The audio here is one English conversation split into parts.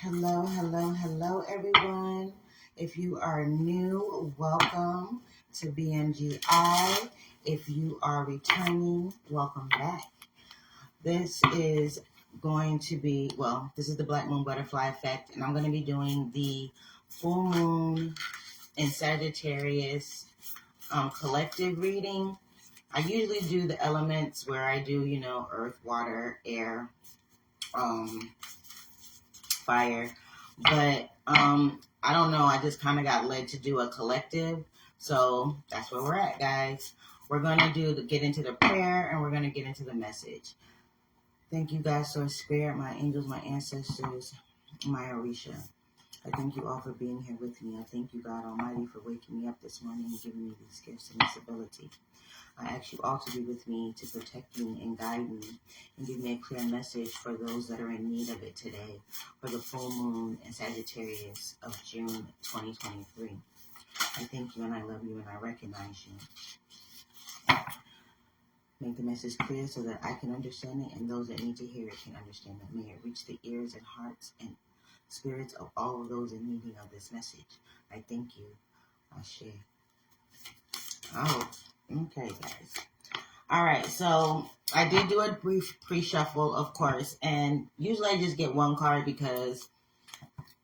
Hello, hello, hello, everyone. If you are new, welcome to BNGI. If you are returning, welcome back. This is going to be, this is the BlackMoon Butterfly Effect, and I'm going to be doing the full moon in Sagittarius collective reading. I usually do the elements where I do, earth, water, air, fire. But I don't know. I just kind of got led to do a collective. So that's where we're at, guys. We're going to get into the prayer, and we're going to get into the message. Thank you, guys, for spirit, my angels, my ancestors, my Orisha. I thank you all for being here with me. I thank you, God Almighty, for waking me up this morning and giving me these gifts and this ability. I ask you all to be with me, to protect me and guide me, and give me a clear message for those that are in need of it today, for the full moon in Sagittarius of June 2023. I thank you and I love you and I recognize you. Make the message clear so that I can understand it and those that need to hear it can understand it. May it reach the ears and hearts and spirits of all of those in need of this message. I thank you. Shea. Oh. Okay, guys. All right, so I did do a brief pre-shuffle, of course, and usually I just get one card because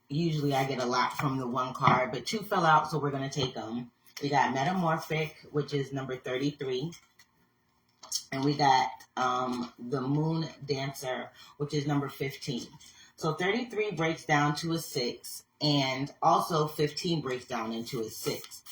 usually I get a lot from the one card, but two fell out, so we're going to take them. We got Metamorphic, which is number 33, and we got the Moon Dancer, which is number 15. So 33 breaks down to a 6, and also 15 breaks down into a 6.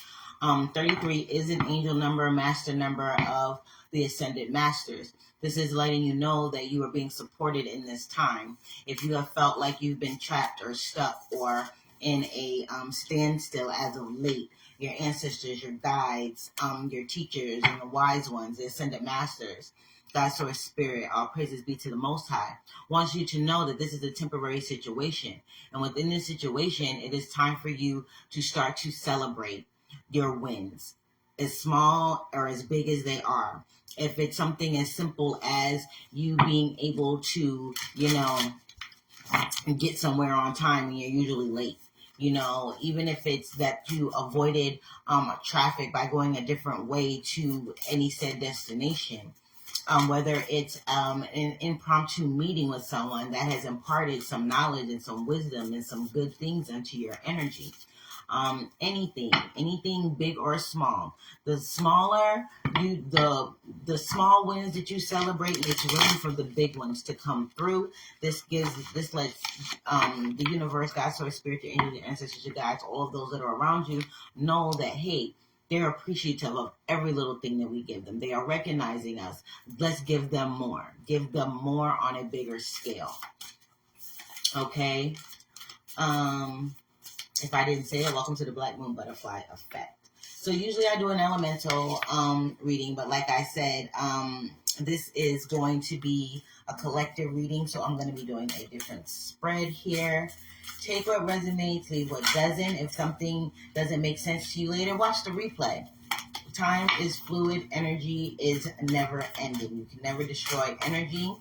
33 is an angel number, master number of the Ascended Masters. This is letting you know that you are being supported in this time. If you have felt like you've been trapped or stuck or in a standstill as of late, your ancestors, your guides, your teachers, and the wise ones, the Ascended Masters, God's Source Spirit, all praises be to the Most High, wants you to know that this is a temporary situation. And within this situation, it is time for you to start to celebrate your wins, as small or as big as they are. If it's something as simple as you being able to, get somewhere on time and you're usually late, even if it's that you avoided traffic by going a different way to any said destination, whether it's an impromptu meeting with someone that has imparted some knowledge and some wisdom and some good things into your energy. Anything big or small. The smaller the small wins that you celebrate makes room for the big ones to come through. This lets the universe, God, Source, Spirit, your angels, your ancestors, your guides, all of those that are around you know that, hey, they're appreciative of every little thing that we give them. They are recognizing us. Let's give them more. Give them more on a bigger scale. Okay? If I didn't say it, welcome to the BlackMoon Butterfly Effect. So usually I do an elemental reading, but like I said, this is going to be a collective reading, so I'm going to be doing a different spread here. Take what resonates, leave what doesn't. If something doesn't make sense to you later, watch the replay. Time is fluid. Energy is never ending. You can never destroy energy.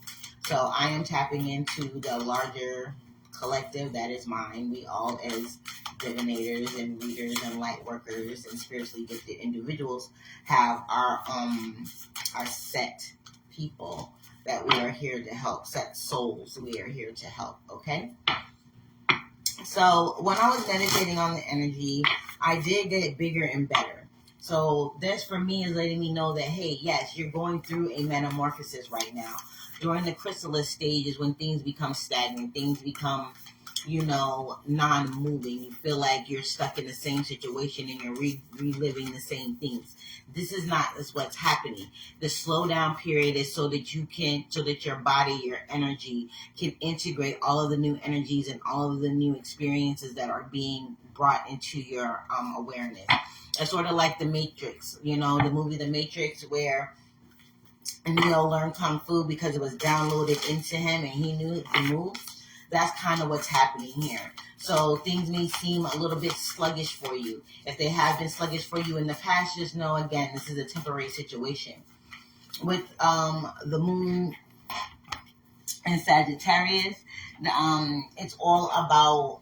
So I am tapping into the larger collective that is mine. We all, as divinators and readers and light workers and spiritually gifted individuals, have our set people that we are here to help, set souls we are here to help. Okay. So when I was meditating on the energy, I did get it bigger and better. So this for me is letting me know that, hey, yes, you're going through a metamorphosis right now. During the chrysalis stage is when things become stagnant, things become, non-moving. You feel like you're stuck in the same situation and you're reliving the same things. This is what's happening. The slowdown period is so that your body, your energy can integrate all of the new energies and all of the new experiences that are being brought into your awareness. It's sort of like The Matrix, the movie The Matrix, where Neo learned Kung Fu because it was downloaded into him and he knew the moves. That's kind of what's happening here. So things may seem a little bit sluggish for you. If they have been sluggish for you in the past, just know, again, this is a temporary situation. With the moon and Sagittarius, it's all about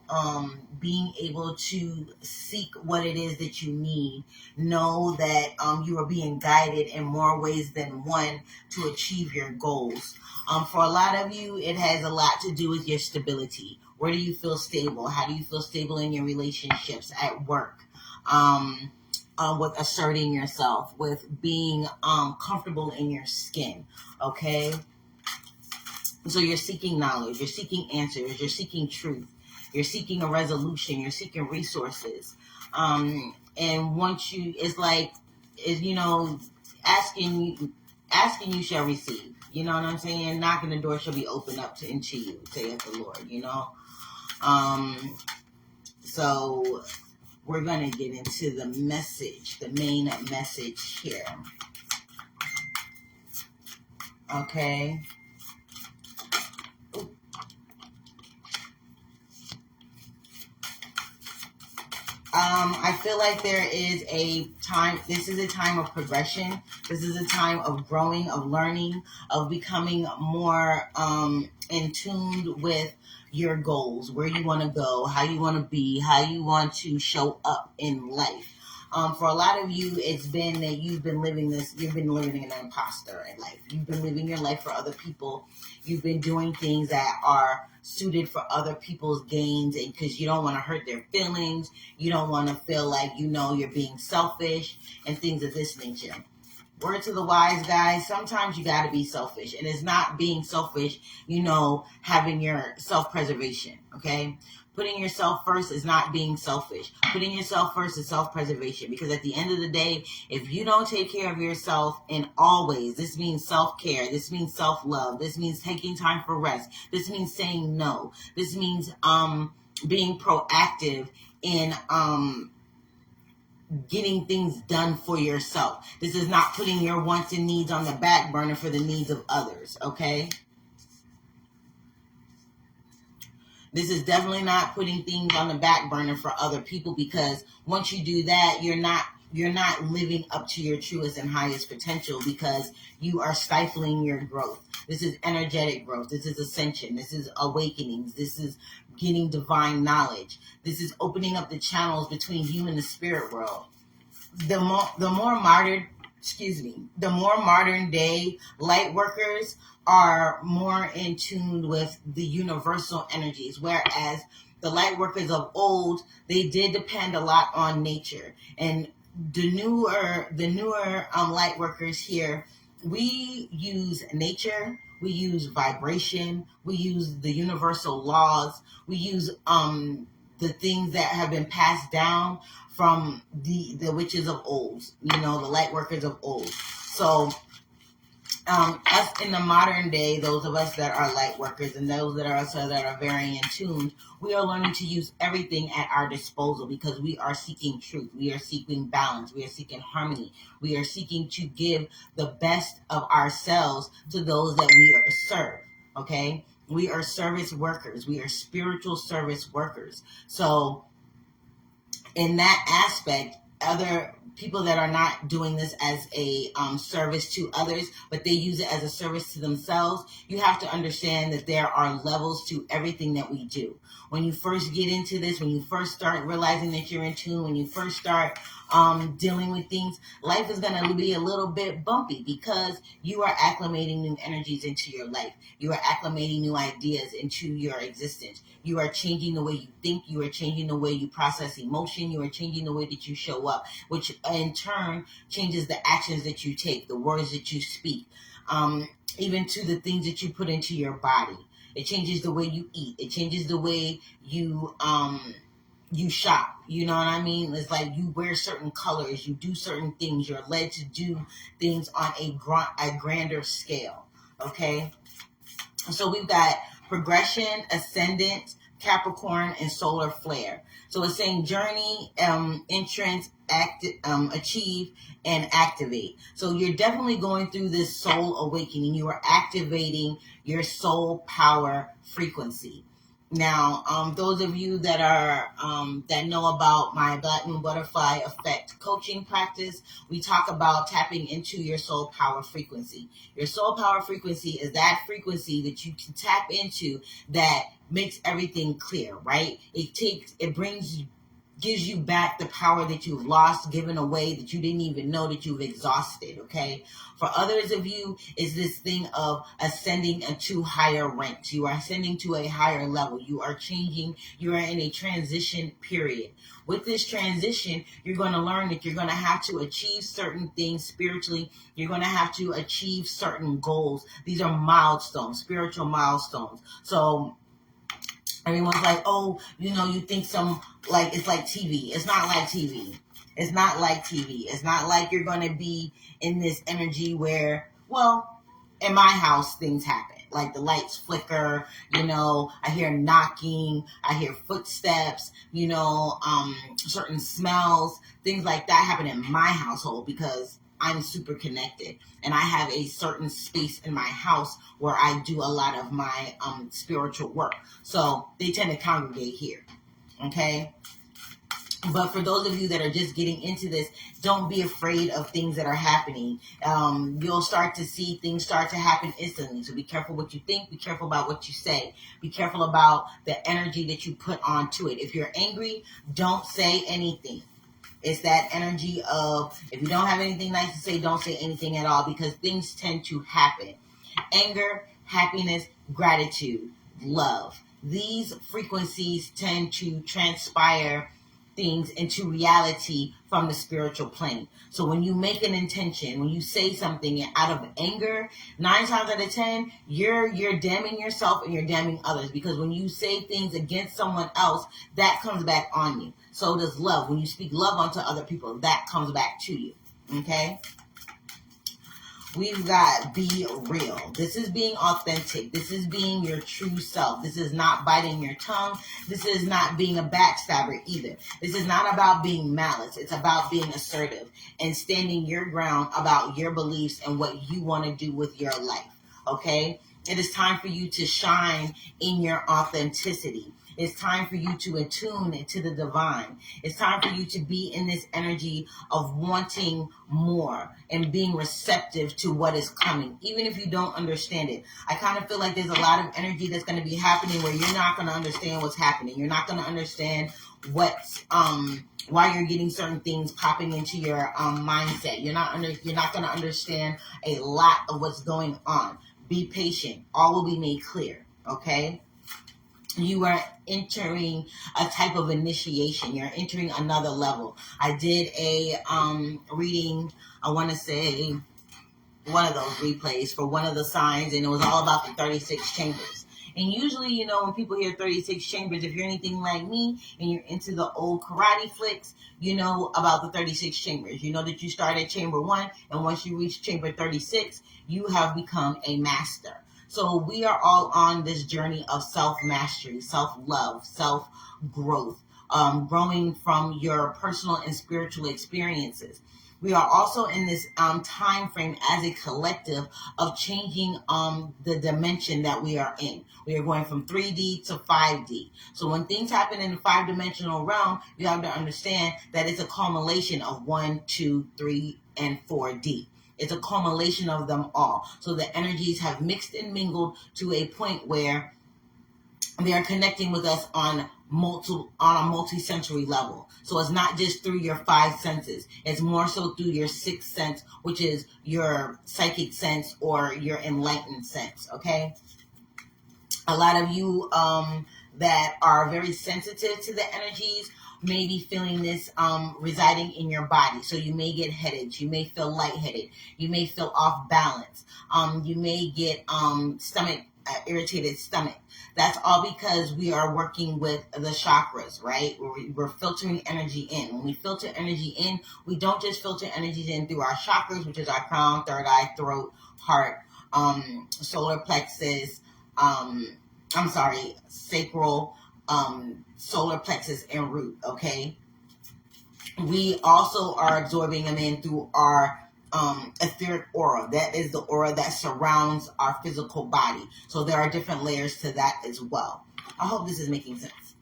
being able to seek what it is that you need. Know that you are being guided in more ways than one to achieve your goals. For a lot of you, it has a lot to do with your stability. Where do you feel stable? How do you feel stable in your relationships, at work? With asserting yourself, with being comfortable in your skin, okay? So you're seeking knowledge, you're seeking answers, you're seeking truth, you're seeking a resolution, you're seeking resources. And once you, it's like, asking you shall receive. You know what I'm saying? Knocking the door shall be opened up into you, saith the Lord, So we're going to get into the message, the main message here. Okay. I feel like there is a time, this is a time of progression. This is a time of growing, of learning, of becoming more in tune with your goals, where you want to go, how you want to be, how you want to show up in life. For a lot of you, it's been that you've been living an imposter in life. You've been living your life for other people. You've been doing things that are suited for other people's gains, and because you don't want to hurt their feelings, you don't want to feel like you're being selfish and things of this nature. Word to the wise, guys, sometimes you got to be selfish, and it's not being selfish, having your self-preservation, okay? Putting yourself first is not being selfish. Putting yourself first is self-preservation, because at the end of the day, if you don't take care of yourself in all ways, this means self-care, this means self-love, this means taking time for rest, this means saying no, this means being proactive in getting things done for yourself. This is not putting your wants and needs on the back burner for the needs of others, okay? This is definitely not putting things on the back burner for other people, because once you do that, you're not living up to your truest and highest potential, because you are stifling your growth. This is energetic growth. This is ascension. This is awakenings. This is getting divine knowledge. This is opening up the channels between you and the spirit world. The more modern day light workers are more in tune with the universal energies, whereas the light workers of old, they did depend a lot on nature. And the newer light workers here, we use nature, we use vibration, we use the universal laws, we use the things that have been passed down from the witches of old, the light workers of old. So us in the modern day, those of us that are light workers and those that are very in tune, we are learning to use everything at our disposal, because we are seeking truth, we are seeking balance, we are seeking harmony, we are seeking to give the best of ourselves to those that we serve, okay? We are service workers, we are spiritual service workers. So in that aspect, other people that are not doing this as a service to others, but they use it as a service to themselves, you have to understand that there are levels to everything that we do. When you first get into this, when you first start realizing that you're in tune, when you first start dealing with things, life is going to be a little bit bumpy, because you are acclimating new energies into your life. You are acclimating new ideas into your existence. You are changing the way you think. You are changing the way you process emotion. You are changing the way that you show up, which in turn changes the actions that you take, the words that you speak, even to the things that you put into your body. It changes the way you eat. It changes the way you shop. You know what I mean? It's like you wear certain colors, you do certain things, you're led to do things on a grander scale. Okay? So we've got progression, ascendant, Capricorn, and solar flare. So it's saying journey, entrance, achieve, and activate. So you're definitely going through this soul awakening. You are activating your soul power frequency. Now, those of you that are that know about my BlackMoon Butterfly Effect coaching practice, we talk about tapping into your soul power frequency. Your soul power frequency is that frequency that you can tap into that makes everything clear, right? Gives you back the power that you've lost, given away, that you didn't even know that you've exhausted, okay? For others of you, is this thing of ascending into higher ranks. You are ascending to a higher level. You are changing. You are in a transition period. With this transition, you're going to learn that you're going to have to achieve certain things spiritually. You're going to have to achieve certain goals. These are milestones, spiritual milestones. So everyone's like, oh, you think it's like TV. It's not like TV. It's not like TV. It's not like you're going to be in this energy where, well, in my house, things happen. Like the lights flicker, I hear knocking, I hear footsteps, certain smells, things like that happen in my household because I'm super connected, and I have a certain space in my house where I do a lot of my spiritual work. So they tend to congregate here, okay? But for those of you that are just getting into this, don't be afraid of things that are happening. You'll start to see things start to happen instantly. So be careful what you think. Be careful about what you say. Be careful about the energy that you put onto it. If you're angry, don't say anything. It's that energy of, if you don't have anything nice to say, don't say anything at all, because things tend to happen. Anger, happiness, gratitude, love. These frequencies tend to transpire things into reality from the spiritual plane. So when you make an intention, when you say something out of anger, 9 times out of 10, you're damning yourself and you're damning others, because when you say things against someone else, that comes back on you. So does love. When you speak love onto other people, that comes back to you. Okay? We've got be real. This is being authentic. This is being your true self. This is not biting your tongue. This is not being a backstabber either. This is not about being malice. It's about being assertive and standing your ground about your beliefs and what you want to do with your life. Okay? It is time for you to shine in your authenticity. It's time for you to attune into the divine. It's time for you to be in this energy of wanting more and being receptive to what is coming, even if you don't understand it. I kind of feel like there's a lot of energy that's going to be happening where you're not going to understand what's happening. You're not going to understand why you're getting certain things popping into your mindset. You're not going to understand a lot of what's going on. Be patient. All will be made clear. Okay? You are entering a type of initiation. You're entering another level. I did a reading, I want to say one of those replays for one of the signs, and it was all about the 36 chambers. And usually, when people hear 36 chambers, if you're anything like me and you're into the old karate flicks, you know about the 36 chambers. You know that you start at chamber 1, and once you reach chamber 36, you have become a master. So we are all on this journey of self-mastery, self-love, self-growth, growing from your personal and spiritual experiences. We are also in this time frame as a collective of changing the dimension that we are in. We are going from 3D to 5D. So when things happen in the 5-dimensional realm, you have to understand that it's a culmination of 1, 2, 3, and 4D. It's a culmination of them all. So the energies have mixed and mingled to a point where they are connecting with us on a multi-sensory level. So it's not just through your 5 senses. It's more so through your 6th sense, which is your psychic sense or your enlightened sense. Okay? A lot of you that are very sensitive to the energies may be feeling this residing in your body. So you may get headaches. You may feel lightheaded. You may feel off balance. You may get irritated stomach. That's all because we are working with the chakras, right? We're filtering energy in. When we filter energy in, we don't just filter energy in through our chakras, which is our crown, third eye, throat, heart, solar plexus, sacral, solar plexus, and root, okay? We also are absorbing them in through our etheric aura. That is the aura that surrounds our physical body. So there are different layers to that as well. I hope this is making sense.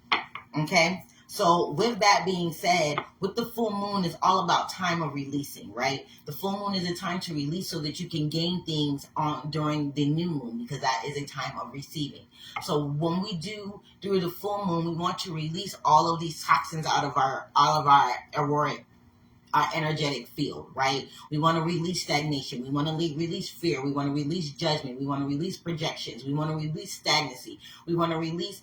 Okay? So with that being said, with the full moon, it's all about time of releasing, right? The full moon is a time to release so that you can gain things on during the new moon, because that is a time of receiving. So when we do through the full moon, we want to release all of these toxins out of our auroric, our energetic field, right? We want to release stagnation. We want to release fear. We want to release judgment. We want to release projections. We want to release stagnancy. We want to release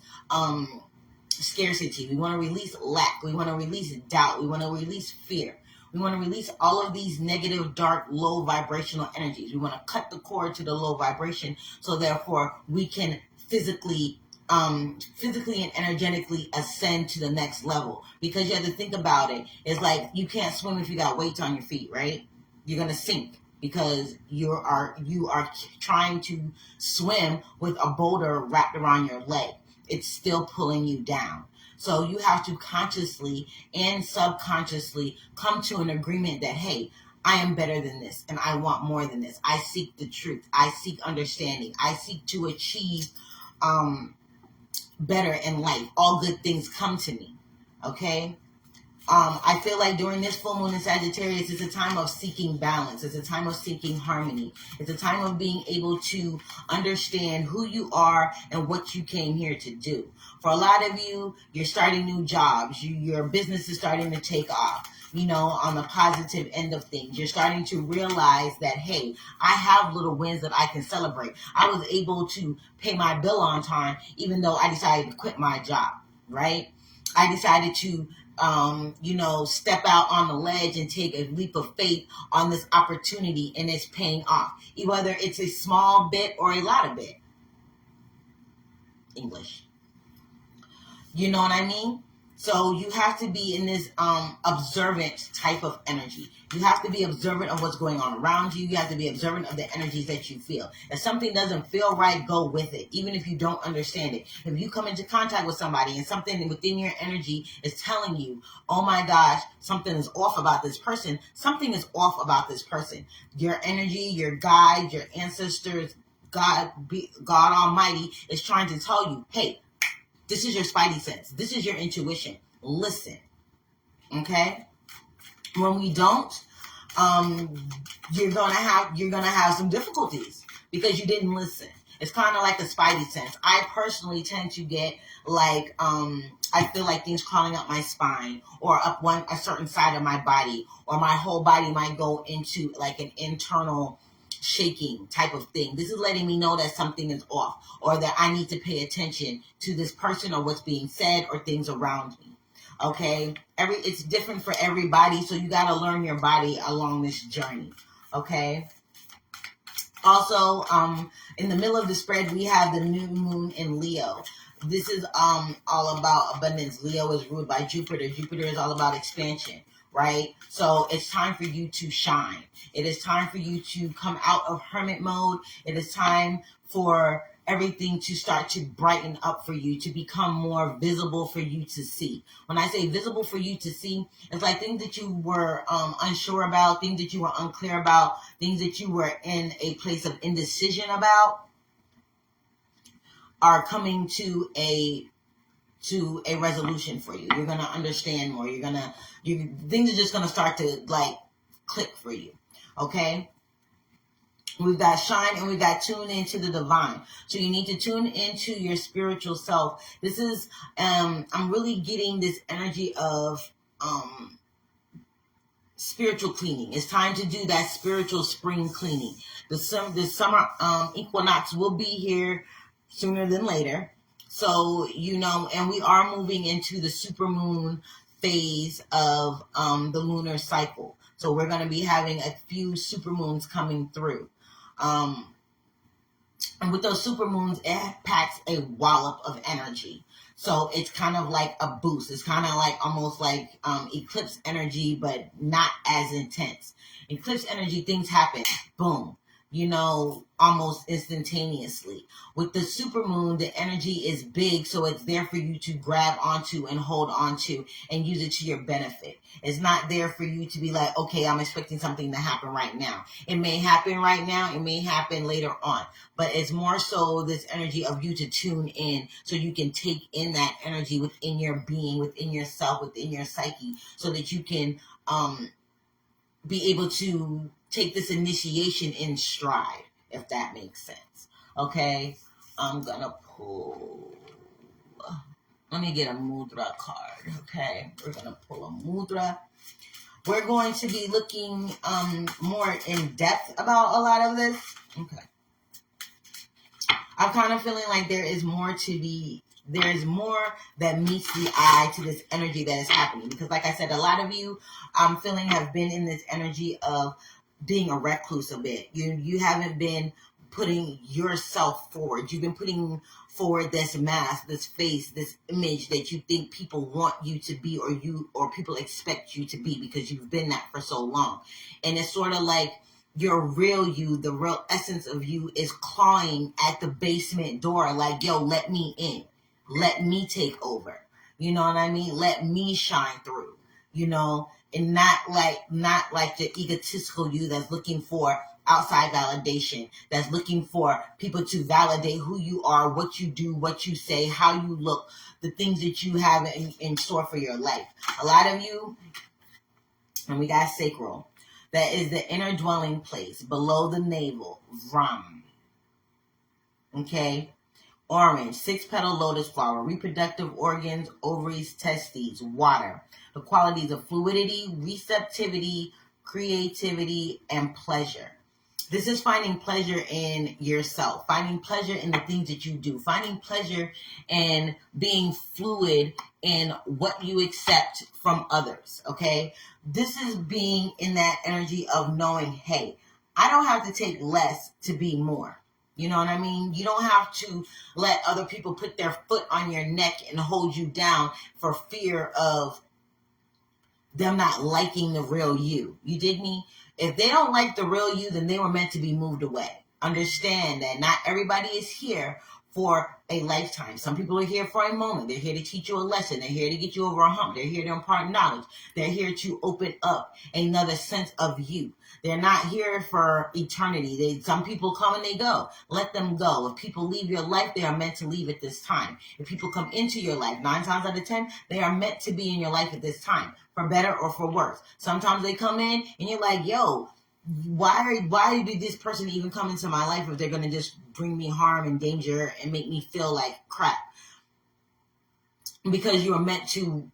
scarcity. We want to release lack. We want to release doubt. We want to release fear. We want to release all of these negative, dark, low vibrational energies. We want to cut the cord to the low vibration, so therefore we can physically and energetically ascend to the next level. Because you have to think about it. It's like you can't swim if you got weights on your feet, right? You're gonna sink because you are trying to swim with a boulder wrapped around your leg. It's still pulling you down. So you have to consciously and subconsciously come to an agreement that, hey, I am better than this and I want more than this. I seek the truth. I seek understanding. I seek to achieve better in life. All good things come to me. Okay? I feel like during this full moon in Sagittarius, it's a time of seeking balance. It's a time of seeking harmony. It's a time of being able to understand who you are and what you came here to do. For a lot of you, you're starting new jobs. Your business is starting to take off. You know, on the positive end of things, you're starting to realize that, hey, I have little wins that I can celebrate. I was able to pay my bill on time, even though I decided to quit my job, right? I decided to step out on the ledge and take a leap of faith on this opportunity, and it's paying off. Whether it's a small bit or a lot of bit. English. You know what I mean? So you have to be in this observant type of energy. You have to be observant of what's going on around you. You have to be observant of the energies that you feel. If something doesn't feel right, go with it, even if you don't understand it. If you come into contact with somebody and something within your energy is telling you, oh my gosh, something is off about this person, something is off about this person. Your energy, your guides, your ancestors, God Almighty is trying to tell you, hey, this is your spidey sense. This is your intuition. Listen. Okay? When we don't, you're gonna have some difficulties because you didn't listen. It's kind of like a spidey sense. I personally tend to get like I feel like things crawling up my spine or up a certain side of my body, or my whole body might go into like an internal shaking type of thing. This is letting me know that something is off, or that I need to pay attention to this person or what's being said or things around me. Okay? It's different for everybody, so you got to learn your body along this journey. Okay? Also, in the middle of the spread, we have the new moon in Leo. This is all about abundance. Leo is ruled by Jupiter. Jupiter is all about expansion, right? So it's time for you to shine. It is time for you to come out of hermit mode. It is time for everything to start to brighten up for you, to become more visible for you to see. When I say visible for you to see, it's like things that you were unsure about, things that you were unclear about, things that you were in a place of indecision about are coming to a resolution for you. You're going to understand more. Things are just going to start to like click for you. Okay? We've got shine and we've got tune into the divine. So you need to tune into your spiritual self. This is, I'm really getting this energy of spiritual cleaning. It's time to do that spiritual spring cleaning. The summer equinox will be here sooner than later. So, and we are moving into the supermoon phase of the lunar cycle. So we're going to be having a few supermoons coming through. And with those supermoons, it packs a wallop of energy. So it's kind of like a boost. It's kind of like almost like eclipse energy, but not as intense. Eclipse energy, things happen. Boom. you know, almost instantaneously. With the supermoon, the energy is big, so it's there for you to grab onto and hold onto and use it to your benefit. It's not there for you to be like, okay, I'm expecting something to happen right now. It may happen right now, it may happen later on, but it's more so this energy of you to tune in so you can take in that energy within your being, within yourself, within your psyche, so that you can be able to take this initiation in stride, if that makes sense. Okay, I'm gonna pull. Let me get a mudra card. Okay, we're gonna pull a mudra. We're going to be looking more in depth about a lot of this. Okay, I'm kind of feeling like there is more that meets the eye to this energy that is happening. Because like I said, a lot of you, I'm feeling, have been in this energy of being a recluse a bit. You haven't been putting yourself forward. You've been putting forward this mask, this face, this image that you think people want you to be, or people expect you to be, because you've been that for so long. And it's sort of like your real you, the real essence of you, is clawing at the basement door like, yo, let me in. Let me take over. You know what I mean? Let me shine through. You know, and not like the egotistical you that's looking for outside validation, that's looking for people to validate who you are, what you do, what you say, how you look, the things that you have in store for your life. A lot of you, and we got sacral, that is the inner dwelling place below the navel, Ram. Okay? Orange, 6-petal lotus flower, reproductive organs, ovaries, testes, water. The qualities of fluidity, receptivity, creativity, and pleasure. This is finding pleasure in yourself, finding pleasure in the things that you do, finding pleasure in being fluid in what you accept from others, okay? This is being in that energy of knowing, hey, I don't have to take less to be more. You know what I mean? You don't have to let other people put their foot on your neck and hold you down for fear of them not liking the real you. You dig me? If they don't like the real you, then they were meant to be moved away. Understand that not everybody is here for a lifetime. Some people are here for a moment. They're here to teach you a lesson. They're here to get you over a hump. They're here to impart knowledge. They're here to open up another sense of you. They're not here for eternity. Some people come and they go. Let them go. If people leave your life, they are meant to leave at this time. If people come into your life, 9 times out of 10, they are meant to be in your life at this time, for better or for worse. Sometimes they come in and you're like, yo, why did this person even come into my life if they're going to just bring me harm and danger and make me feel like crap? Because you are meant to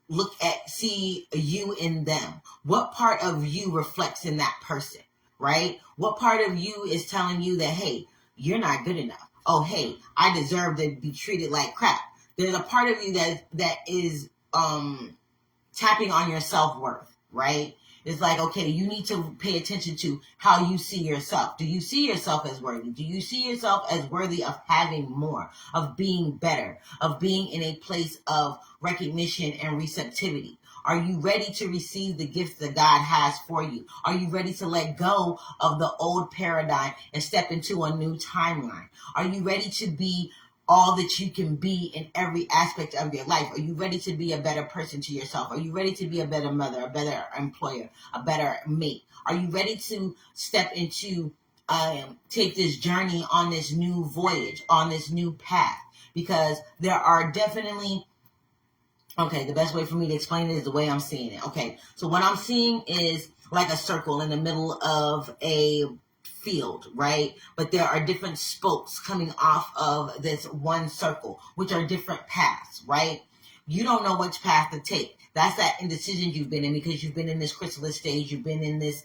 see you in them. What part of you reflects in that person, right? What part of you is telling you that, hey, you're not good enough. Oh, hey, I deserve to be treated like crap. There's a part of you that is tapping on your self-worth, right? It's like, okay, you need to pay attention to how you see yourself. Do you see yourself as worthy? Do you see yourself as worthy of having more, of being better, of being in a place of recognition and receptivity? Are you ready to receive the gifts that God has for you? Are you ready to let go of the old paradigm and step into a new timeline? Are you ready to be all that you can be in every aspect of your life? Are you ready to be a better person to yourself? Are you ready to be a better mother, a better employer, a better mate? Are you ready to step into, take this journey on this new voyage, on this new path? Because there are definitely, okay, the best way for me to explain it is the way I'm seeing it. Okay, so what I'm seeing is like a circle in the middle of a field, right? But there are different spokes coming off of this one circle, which are different paths, right? You don't know which path to take. That's that indecision you've been in, because you've been in this chrysalis stage. You've been in this,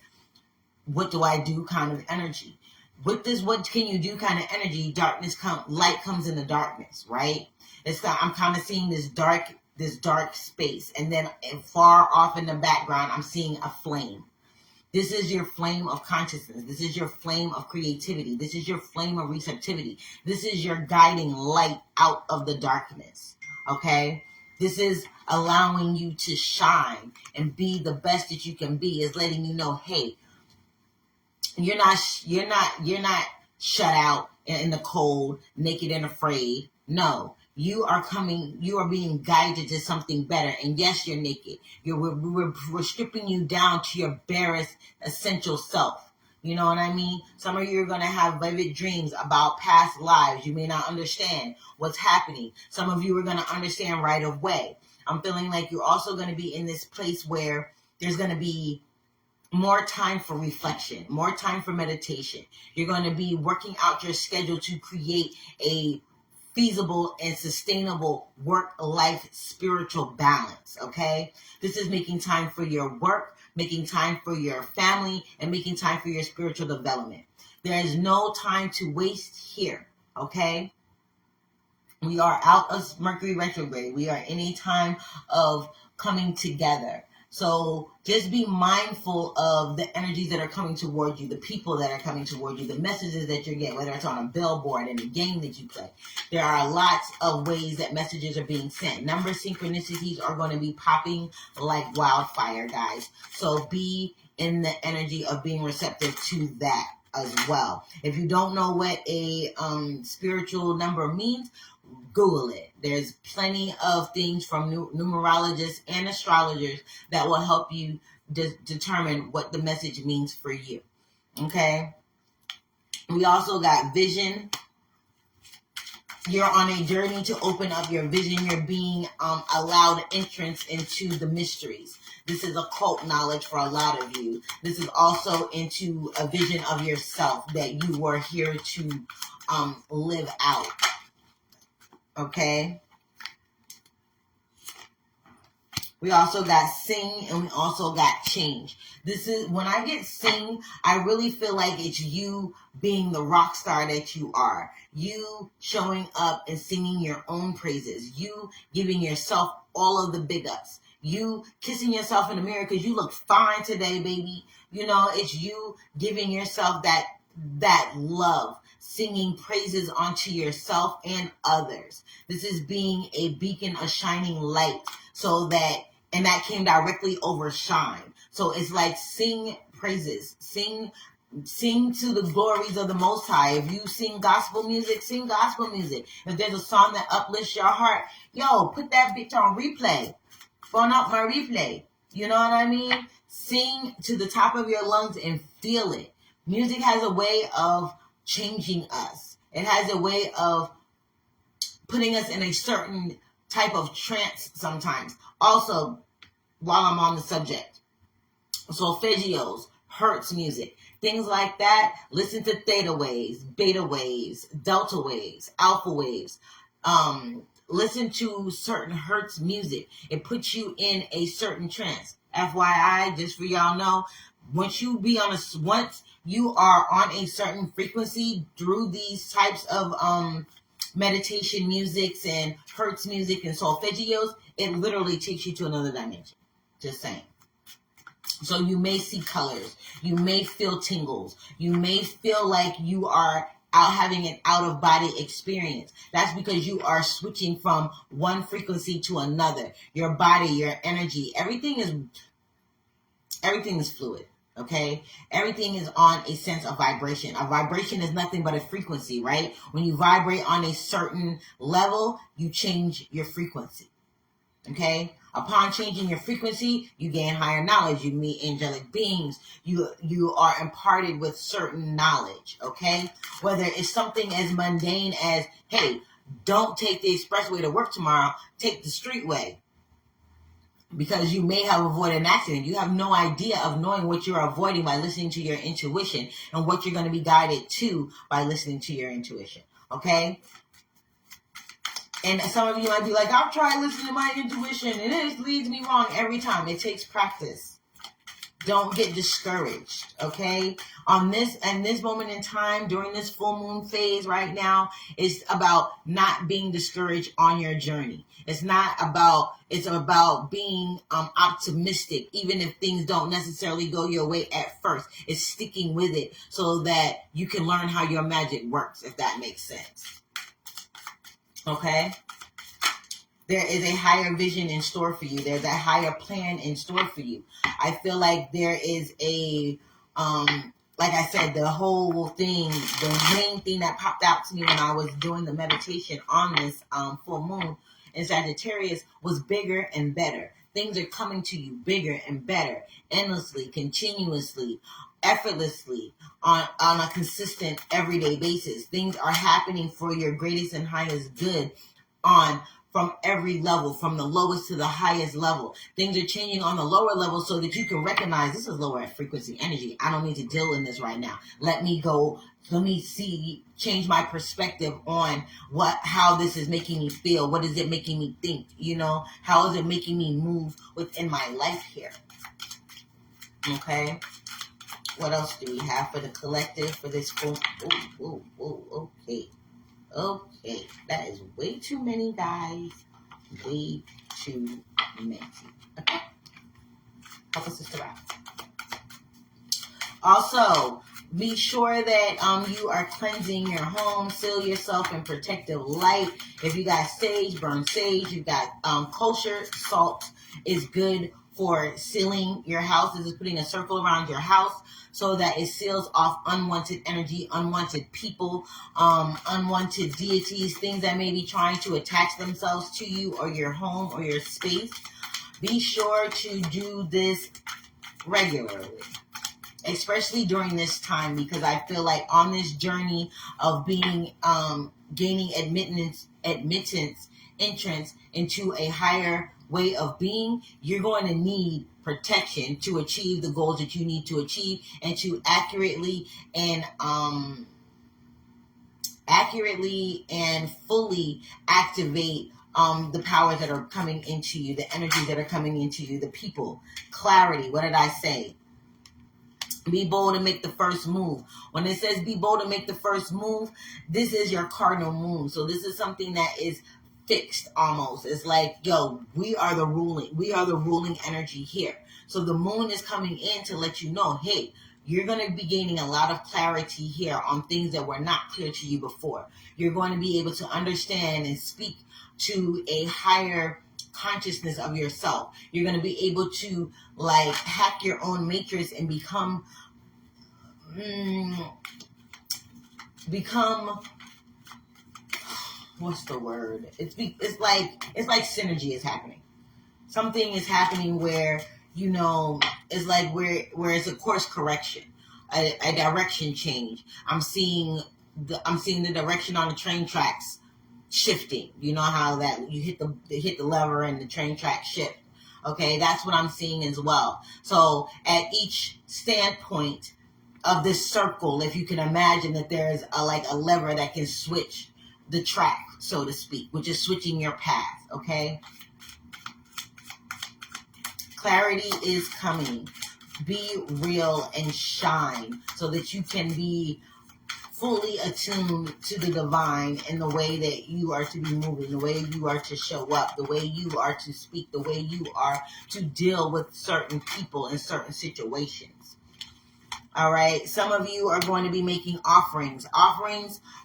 what do I do kind of energy. With this, what can you do kind of energy, light comes in the darkness, right? I'm kind of seeing this dark space. And then far off in the background, I'm seeing a flame. This is your flame of consciousness. This is your flame of creativity. This is your flame of receptivity. This is your guiding light out of the darkness. Okay? This is allowing you to shine and be the best that you can be. Is letting you know, hey, you're not shut out in the cold, naked and afraid. No, you are being guided to something better. And yes, you're naked. We're stripping you down to your barest essential self. You know what I mean? Some of you are going to have vivid dreams about past lives. You may not understand what's happening. Some of you are going to understand right away. I'm feeling like you're also going to be in this place where there's going to be more time for reflection, more time for meditation. You're going to be working out your schedule to create a feasible and sustainable work-life spiritual balance, okay? This is making time for your work, making time for your family, and making time for your spiritual development. There is no time to waste here, okay? We are out of Mercury retrograde. We are in a time of coming together. So just be mindful of the energies that are coming towards you, the people that are coming towards you, the messages that you're getting, whether it's on a billboard, in a game that you play. There are lots of ways that messages are being sent. Number synchronicities are going to be popping like wildfire, guys. So be in the energy of being receptive to that as well. If you don't know what a spiritual number means, Google it. There's plenty of things from numerologists and astrologers that will help you determine what the message means for you. Okay? We also got vision. You're on a journey to open up your vision. You're being allowed entrance into the mysteries. This is occult knowledge for a lot of you. This is also into a vision of yourself that you were here to live out. Okay. We also got sing, and we also got change. This is, when I get sing, I really feel like it's you being the rock star that you are. You showing up and singing your own praises. You giving yourself all of the big ups. You kissing yourself in the mirror because you look fine today, baby. You know, it's you giving yourself that love. Singing praises onto yourself and others. This is being a beacon, a shining light, so that, and that came directly over shine. So it's like sing praises, sing to the glories of the Most High. If you sing gospel music, sing gospel music. If there's a song that uplifts your heart, yo, put that bitch on replay. Phone up my replay. You know what I mean? Sing to the top of your lungs and feel it. Music has a way of changing us. It has a way of putting us in a certain type of trance sometimes. Also, while I'm on the subject, solfeggios, Hertz music, things like that, listen to theta waves, beta waves, delta waves, alpha waves. Listen to certain Hertz music. It puts you in a certain trance. FYI, just for y'all know, once you are on a certain frequency through these types of meditation musics and Hertz music and solfeggios, it literally takes you to another dimension. Just saying. So you may see colors. You may feel tingles. You may feel like you are out having an out-of-body experience. That's because you are switching from one frequency to another. Your body, your energy, everything is fluid. Okay, everything is on a sense of vibration. A vibration is nothing but a frequency, right? When you vibrate on a certain level, you change your frequency. Okay, upon changing your frequency, you gain higher knowledge. You meet angelic beings. You are imparted with certain knowledge. Okay, whether it's something as mundane as, hey, don't take the expressway to work tomorrow, take the streetway. Because you may have avoided an accident. You have no idea of knowing what you're avoiding by listening to your intuition and what you're going to be guided to by listening to your intuition. Okay? And some of you might be like, I've tried listening to my intuition and it leads me wrong every time. It takes practice. Don't get discouraged, okay? And this moment in time, during this full moon phase right now, is about not being discouraged on your journey. It's about being optimistic, even if things don't necessarily go your way at first. It's sticking with it so that you can learn how your magic works, if that makes sense. Okay? There is a higher vision in store for you. There's a higher plan in store for you. I feel like there is a like I said, the whole thing, the main thing that popped out to me when I was doing the meditation on this full moon in Sagittarius was bigger and better. Things are coming to you bigger and better, endlessly, continuously, effortlessly, on a consistent everyday basis. Things are happening for your greatest and highest good from every level, from the lowest to the highest level. Things are changing on the lower level so that you can recognize this is lower frequency energy. I don't need to deal in this right now. Let me change my perspective on how this is making me feel. What is it making me think? How is it making me move within my life here? Okay. What else do we have for the collective for this full? Okay. Okay, that is way too many, guys. Way too many. Okay. Help us sister out. Also, be sure that you are cleansing your home. Seal yourself in protective light. If you got sage, burn sage. You got kosher salt is good for sealing your house. This is putting a circle around your house so that it seals off unwanted energy, unwanted people, unwanted deities, things that may be trying to attach themselves to you or your home or your space. Be sure to do this regularly, especially during this time, because I feel like on this journey of being gaining entrance into a higher way of being, you're going to need protection to achieve the goals that you need to achieve and to accurately and fully activate the powers that are coming into you, the energies that are coming into you, the people. Clarity. What did I say? Be bold and make the first move. When it says be bold and make the first move, this is your cardinal moon. So this is something that is fixed almost. It's like, we are the ruling energy here. So the moon is coming in to let you know, hey, you're going to be gaining a lot of clarity here on things that were not clear to you before. You're going to be able to understand and speak to a higher consciousness of yourself. You're going to be able to hack your own matrix and become what's the word? It's like synergy is happening. Something is happening where it's like where it's a course correction, a direction change. I'm seeing the direction on the train tracks shifting. You know how that you hit the lever and the train track shift. Okay, that's what I'm seeing as well. So at each standpoint of this circle, if you can imagine that there is a lever that can switch the track, so to speak, which is switching your path. Okay. Clarity is coming. Be real and shine so that you can be fully attuned to the divine in the way that you are to be moving, the way you are to show up, the way you are to speak, the way you are to deal with certain people in certain situations. All right. Some of you are going to be making offerings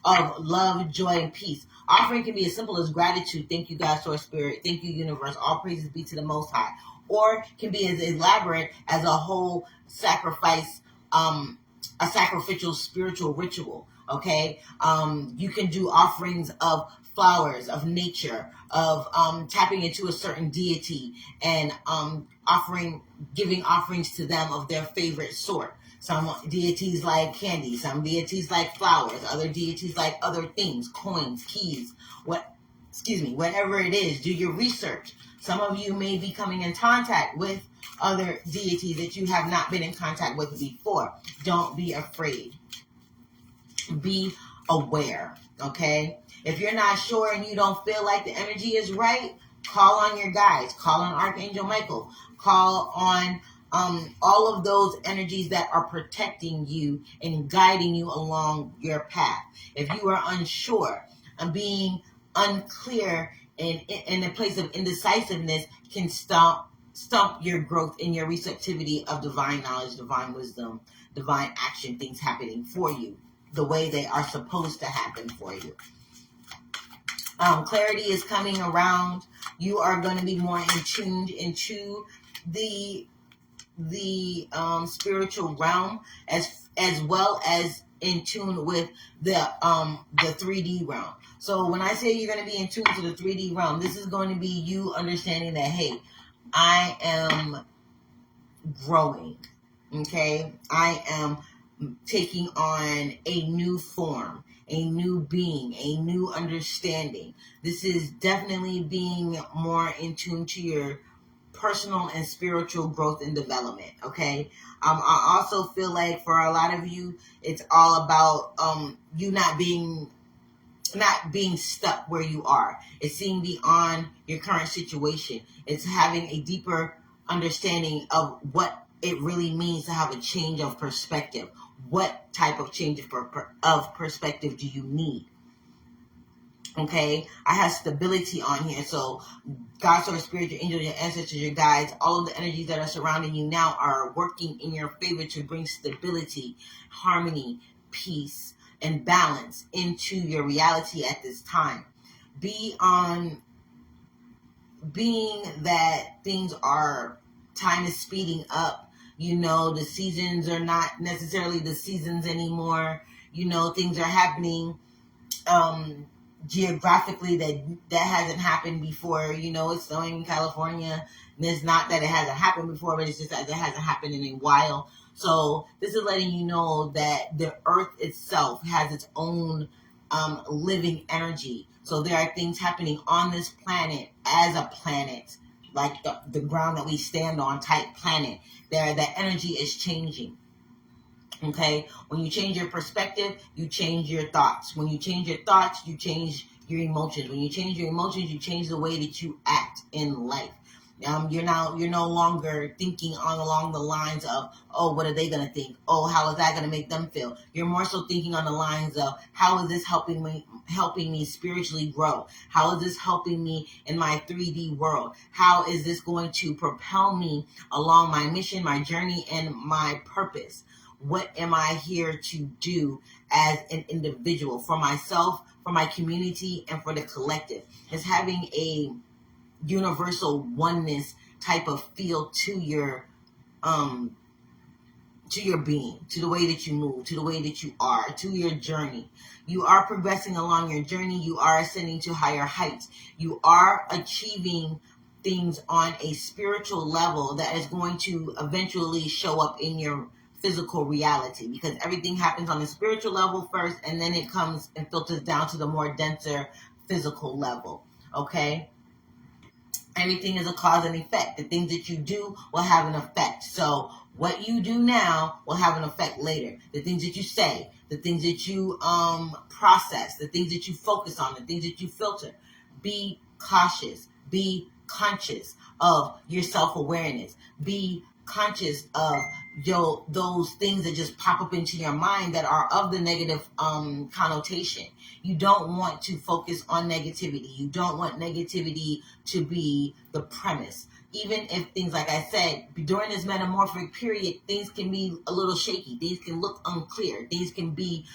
of love, joy, and peace. Offering can be as simple as gratitude. Thank you, God, Source, Spirit. Thank you, Universe. All praises be to the Most High. Or can be as elaborate as a whole sacrifice, a sacrificial spiritual ritual. Okay. You can do offerings of flowers, of nature, of tapping into a certain deity and giving offerings to them of their favorite sort. Some deities like candy, some deities like flowers, other deities like other things, coins, keys, whatever it is. Do your research. Some of you may be coming in contact with other deities that you have not been in contact with before. Don't be afraid. Be aware, okay? If you're not sure and you don't feel like the energy is right, call on your guides. Call on Archangel Michael. Call on all of those energies that are protecting you and guiding you along your path. If you are unsure and being unclear in a place of indecisiveness can stump your growth and your receptivity of divine knowledge, divine wisdom, divine action, things happening for you the way they are supposed to happen for you. Clarity is coming around. You are going to be more tuned into the spiritual realm as well as in tune with the 3D realm. So when I say you're going to be in tune to the 3D realm, this is going to be you understanding that, hey, I am growing. Okay? I am taking on a new form, a new being, a new understanding. This is definitely being more in tune to your personal and spiritual growth and development. Okay. I also feel like for a lot of you, it's all about you not being stuck where you are. It's seeing beyond your current situation. It's having a deeper understanding of what it really means to have a change of perspective. What type of change of perspective do you need? Okay, I have stability on here. So God, source, spirit, your angels, your ancestors, your guides, all of the energies that are surrounding you now are working in your favor to bring stability, harmony, peace, and balance into your reality at this time. Being that time is speeding up. The seasons are not necessarily the seasons anymore. Things are happening geographically that hasn't happened before. It's snowing in California, and it's not that it hasn't happened before, but it's just that it hasn't happened in a while. So this is letting you know that the earth itself has its own living energy. So there are things happening on this planet as a planet, like the ground that we stand on type planet. That energy is changing. Okay, when you change your perspective, you change your thoughts. When you change your thoughts, you change your emotions. When you change your emotions, you change the way that you act in life. You're no longer thinking along the lines of, oh, what are they gonna think? Oh, how is that gonna make them feel? You're more so thinking on the lines of, how is this helping me spiritually grow? How is this helping me in my 3D world? How is this going to propel me along my mission, my journey, and my purpose? What am I here to do as an individual, for myself, for my community, and for the collective? It's having a universal oneness type of feel to your being, to the way that you move, to the way that you are, to your journey. You are progressing along your journey. You are ascending to higher heights. You are achieving things on a spiritual level that is going to eventually show up in your physical reality, because everything happens on the spiritual level first, and then it comes and filters down to the more denser physical level. Okay? Everything is a cause and effect. The things that you do will have an effect. So what you do now will have an effect later. The things that you say, the things that you process, the things that you focus on, the things that you filter. Be cautious. Be conscious of your self-awareness. Be conscious of those things that just pop up into your mind that are of the negative connotation. You don't want to focus on negativity. You don't want negativity to be the premise. Even if things, like I said, during this metamorphic period, things can be a little shaky. Things can look unclear. Things can be,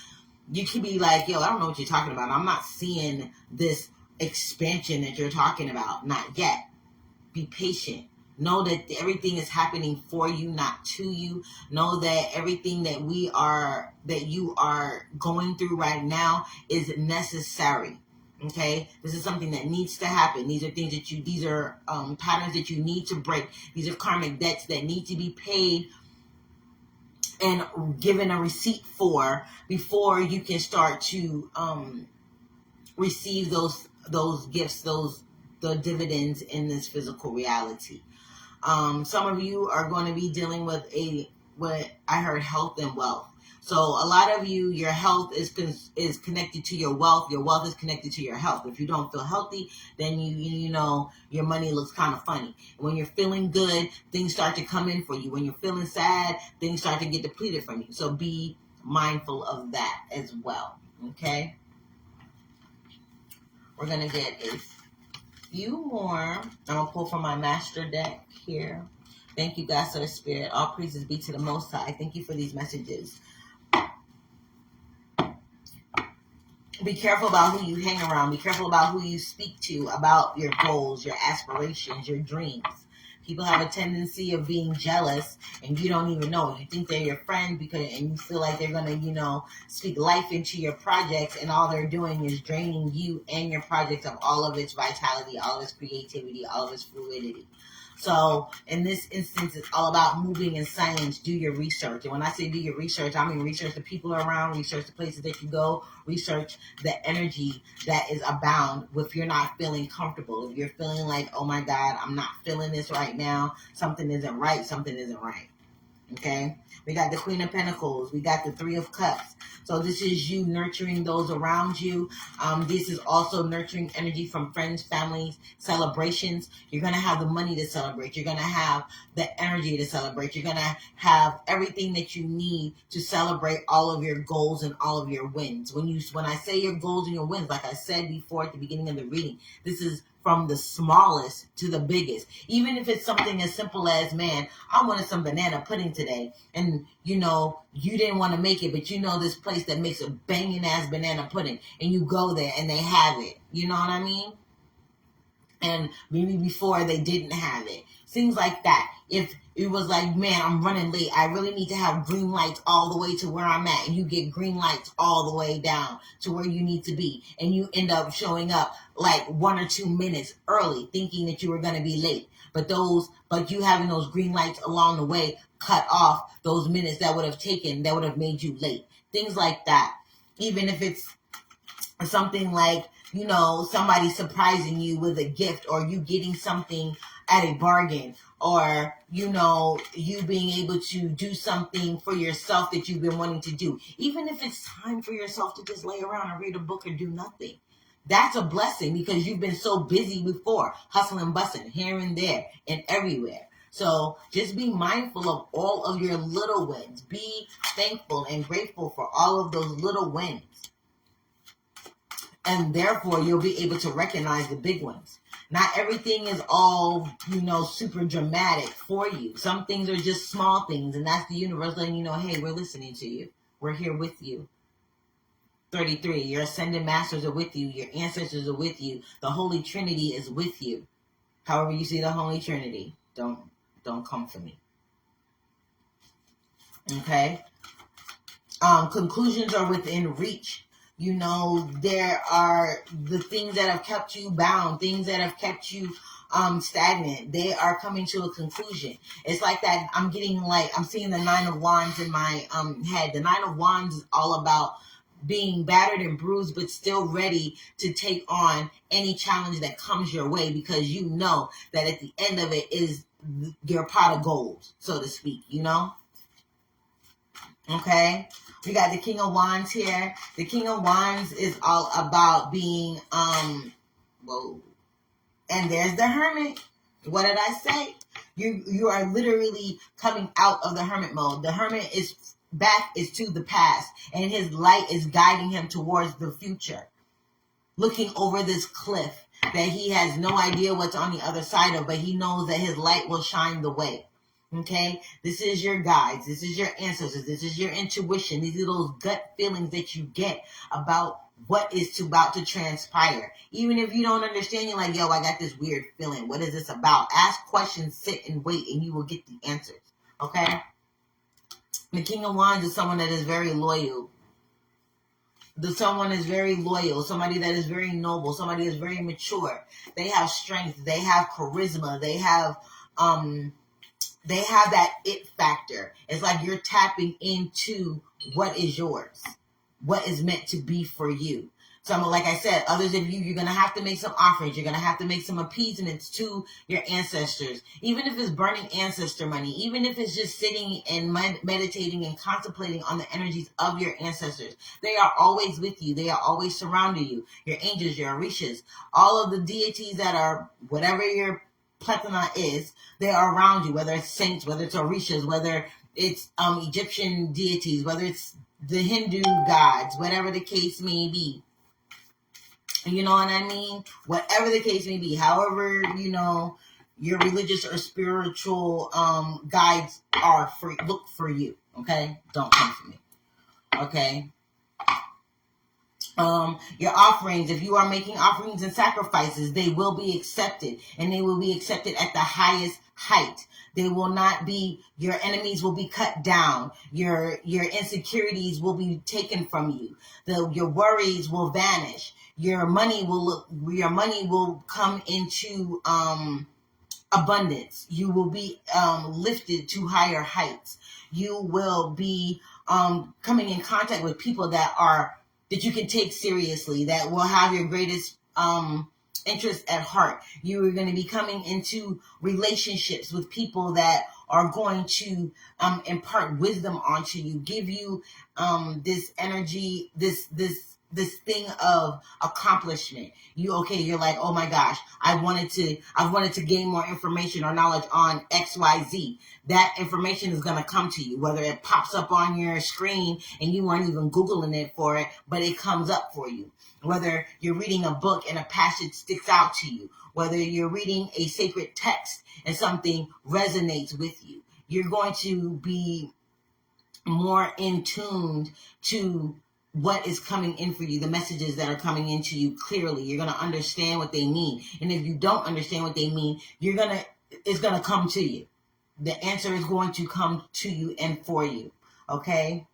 you can be like, yo, I don't know what you're talking about. I'm not seeing this expansion that you're talking about. Not yet. Be patient. Know that everything is happening for you, not to you. Know that everything that you are going through right now is necessary. Okay, this is something that needs to happen. These are things that these are patterns that you need to break. These are karmic debts that need to be paid and given a receipt for before you can start to receive those gifts, the dividends in this physical reality. Some of you are going to be dealing with what I heard, health and wealth. So a lot of you, your health is connected to your wealth. Your wealth is connected to your health. If you don't feel healthy, then you know your money looks kind of funny. When you're feeling good, things start to come in for you. When you're feeling sad, things start to get depleted from you. So be mindful of that as well. Okay? We're going to get a few more. I'm going to pull from my master deck here. Thank you, God, Source, Spirit. All praises be to the Most High. Thank you for these messages. Be careful about who you hang around. Be careful about who you speak to about your goals, your aspirations, your dreams. People have a tendency of being jealous, and you don't even know. You think they're your friend and you feel like they're gonna, speak life into your projects, and all they're doing is draining you and your project of all of its vitality, all of its creativity, all of its fluidity. So in this instance, it's all about moving in silence. Do your research. And when I say do your research, I mean research the people around, research the places that you go, research the energy that is abound if you're not feeling comfortable. If you're feeling like, oh my God, I'm not feeling this right now, something isn't right, something isn't right. Okay, we got the Queen of Pentacles. We got the Three of Cups. So this is you nurturing those around you. This is also nurturing energy from friends, families, celebrations. You're going to have the money to celebrate. You're going to have the energy to celebrate. You're going to have everything that you need to celebrate all of your goals and all of your wins. When I say your goals and your wins, like I said before at the beginning of the reading, this is from the smallest to the biggest. Even if it's something as simple as, man, I wanted some banana pudding today, and you didn't want to make it, but this place that makes a banging ass banana pudding, and you go there and they have it. You know what I mean? And maybe before they didn't have it. Things like that. If it was like, man, I'm running late, I really need to have green lights all the way to where I'm at, and you get green lights all the way down to where you need to be, and you end up showing up like 1 or 2 minutes early thinking that you were going to be late, but you having those green lights along the way cut off those minutes that would have made you late. Things like that. Even if it's something like, somebody surprising you with a gift, or you getting something at a bargain, or, you being able to do something for yourself that you've been wanting to do. Even if it's time for yourself to just lay around and read a book or do nothing. That's a blessing, because you've been so busy before, hustling and busting here and there and everywhere. So just be mindful of all of your little wins. Be thankful and grateful for all of those little wins. And therefore, you'll be able to recognize the big ones. Not everything is all, super dramatic for you. Some things are just small things, and that's the universe letting you know, hey, we're listening to you. We're here with you. 33, your ascended masters are with you. Your ancestors are with you. The Holy Trinity is with you. However you see the Holy Trinity, don't come for me. Okay? Conclusions are within reach. There are the things that have kept you bound, things that have kept you stagnant. They are coming to a conclusion. It's like that. I'm seeing the Nine of Wands in my head. The Nine of Wands is all about being battered and bruised, but still ready to take on any challenge that comes your way, because you know that at the end of it is your pot of gold, so to speak, Okay? We got the King of Wands here. The King of Wands is all about being, and there's the Hermit. What did I say? You are literally coming out of the Hermit mode. The Hermit is to the past, and his light is guiding him towards the future. Looking over this cliff that he has no idea what's on the other side of, but he knows that his light will shine the way. Okay, this is your guides, this is your ancestors, this is your intuition. These are those gut feelings that you get about what is about to transpire. Even if you don't understand, you're like, yo, I got this weird feeling. What is this about? Ask questions, sit and wait, and you will get the answers. Okay? The King of Wands is someone that is very loyal. Someone is very loyal, somebody that is very noble, somebody is very mature. They have strength, they have charisma, they have that it factor. It's like you're tapping into what is yours, what is meant to be for you. So like I said, others of you, you're going to have to make some offerings. You're going to have to make some appeasements to your ancestors. Even if it's burning ancestor money, even if it's just sitting and meditating and contemplating on the energies of your ancestors. They are always with you. They are always surrounding you. Your angels, your orishas, all of the deities that are whatever your plethora is, they are around you, whether it's saints, whether it's orishas, whether it's Egyptian deities, whether it's the Hindu gods, whatever the case may be. You know what I mean? Whatever the case may be, however, your religious or spiritual guides are look for you. Okay? Don't come for me. Okay? Your offerings, if you are making offerings and sacrifices, they will be accepted, and they will be accepted at the highest height. They will not be, your enemies will be cut down. Your insecurities will be taken from you. Your worries will vanish. Your money will come into abundance. You will be lifted to higher heights. You will be coming in contact with people that you can take seriously, that will have your greatest interest at heart. You are going to be coming into relationships with people that are going to impart wisdom onto you, give you this energy, this thing of accomplishment. You're like, oh my gosh, I wanted to gain more information or knowledge on XYZ. That information is going to come to you, whether it pops up on your screen and you weren't even Googling it for it, but it comes up for you. Whether you're reading a book and a passage sticks out to you, whether you're reading a sacred text and something resonates with you, you're going to be more in tune to what is coming in for you, the messages that are coming into you clearly. You're going to understand what they mean. And if you don't understand what they mean, it's going to come to you. The answer is going to come to you and for you. Okay?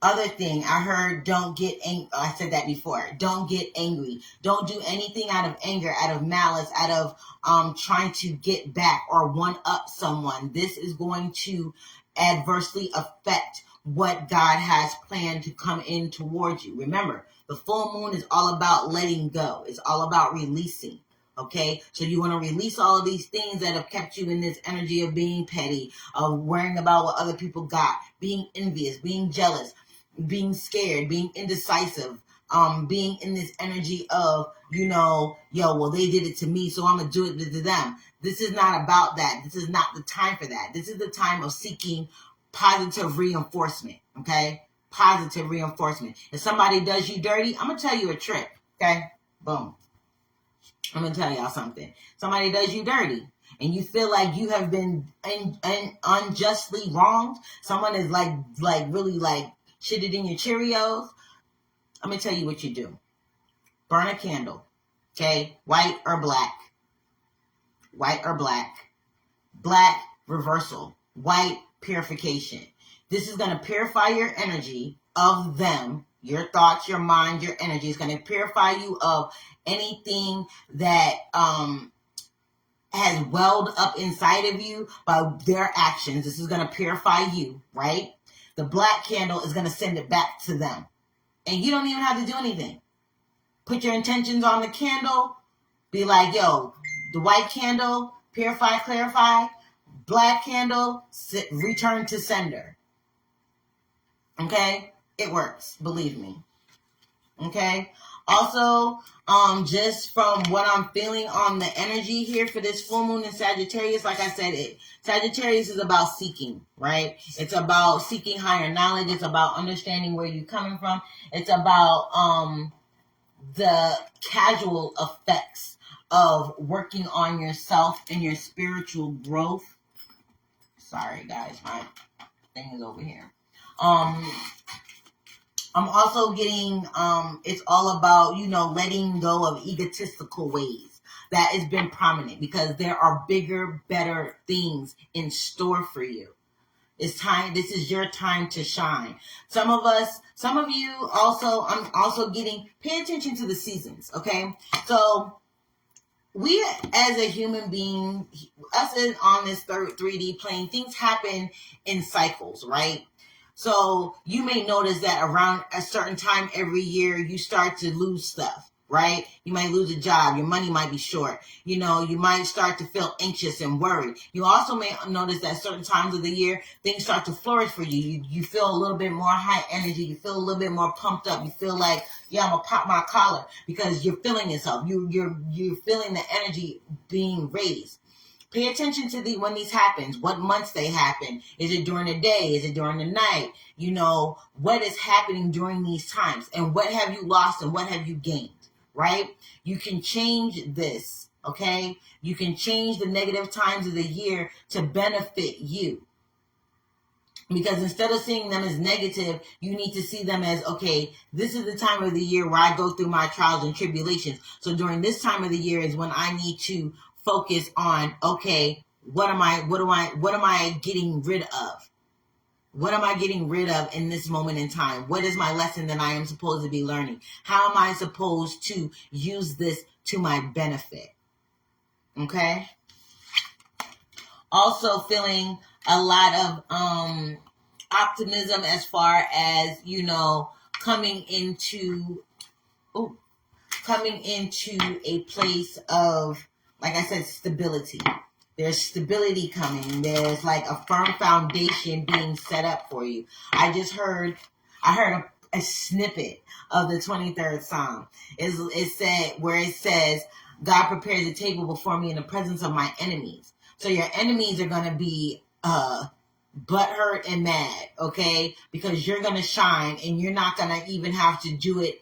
Other thing, I heard, don't get angry. I said that before. Don't get angry. Don't do anything out of anger, out of malice, out of trying to get back or one up someone. This is going to adversely affect what God has planned to come in towards you. Remember, the full moon is all about letting go. It's all about releasing. Okay, so you want to release all of these things that have kept you in this energy of being petty, of worrying about what other people got, being envious, being jealous, being scared, being indecisive, being in this energy of, well, they did it to me, so I'm going to do it to them. This is not about that. This is not the time for that. This is the time of seeking positive reinforcement, okay? Positive reinforcement. If somebody does you dirty, I'm going to tell you a trick, okay? Boom. I'm going to tell y'all something. Somebody does you dirty and you feel like you have been unjustly wronged. Someone is like really shitted in your Cheerios. I'm going to tell you what you do. Burn a candle, okay? White or black. White or black. Black, reversal. White, purification. This is going to purify your energy of them, your thoughts, your mind, your energy. It's going to purify you of anything that has welled up inside of you by their actions. This is going to purify you, right? The black candle is going to send it back to them. And you don't even have to do anything. Put your intentions on the candle. Be like, yo, the white candle, purify, clarify. Black candle, return to sender. Okay? It works. Believe me. Okay? Also, just from what I'm feeling on the energy here for this full moon in Sagittarius, like I said, Sagittarius is about seeking, right? It's about seeking higher knowledge. It's about understanding where you're coming from. It's about the casual effects of working on yourself and your spiritual growth. Sorry, guys, my thing is over here. I'm also getting, it's all about, letting go of egotistical ways. That has been prominent because there are bigger, better things in store for you. It's time. This is your time to shine. Some of you also, I'm also getting, pay attention to the seasons. Okay. So we, as a human being, us on this 3D plane, things happen in cycles, right? So you may notice that around a certain time every year, you start to lose stuff, right? You might lose a job. Your money might be short. You might start to feel anxious and worried. You also may notice that certain times of the year, things start to flourish for you. You feel a little bit more high energy. You feel a little bit more pumped up. You feel like, yeah, I'm going to pop my collar because you're feeling yourself. You're feeling the energy being raised. Pay attention to when these happens, what months they happen. Is it during the day? Is it during the night? What is happening during these times? And what have you lost and what have you gained, right? You can change this, okay? You can change the negative times of the year to benefit you. Because instead of seeing them as negative, you need to see them as, okay, this is the time of the year where I go through my trials and tribulations. So during this time of the year is when I need to focus on, okay, what am I getting rid of? What am I getting rid of in this moment in time? What is my lesson that I am supposed to be learning? How am I supposed to use this to my benefit? Okay. Also feeling a lot of optimism as far as, you know, coming into a place of, like I said, stability. There's stability coming. There's like a firm foundation being set up for you. I heard a snippet of the 23rd Psalm. It says, God prepares a table before me in the presence of my enemies. So your enemies are going to be butthurt and mad, okay? Because you're going to shine, and you're not going to even have to do it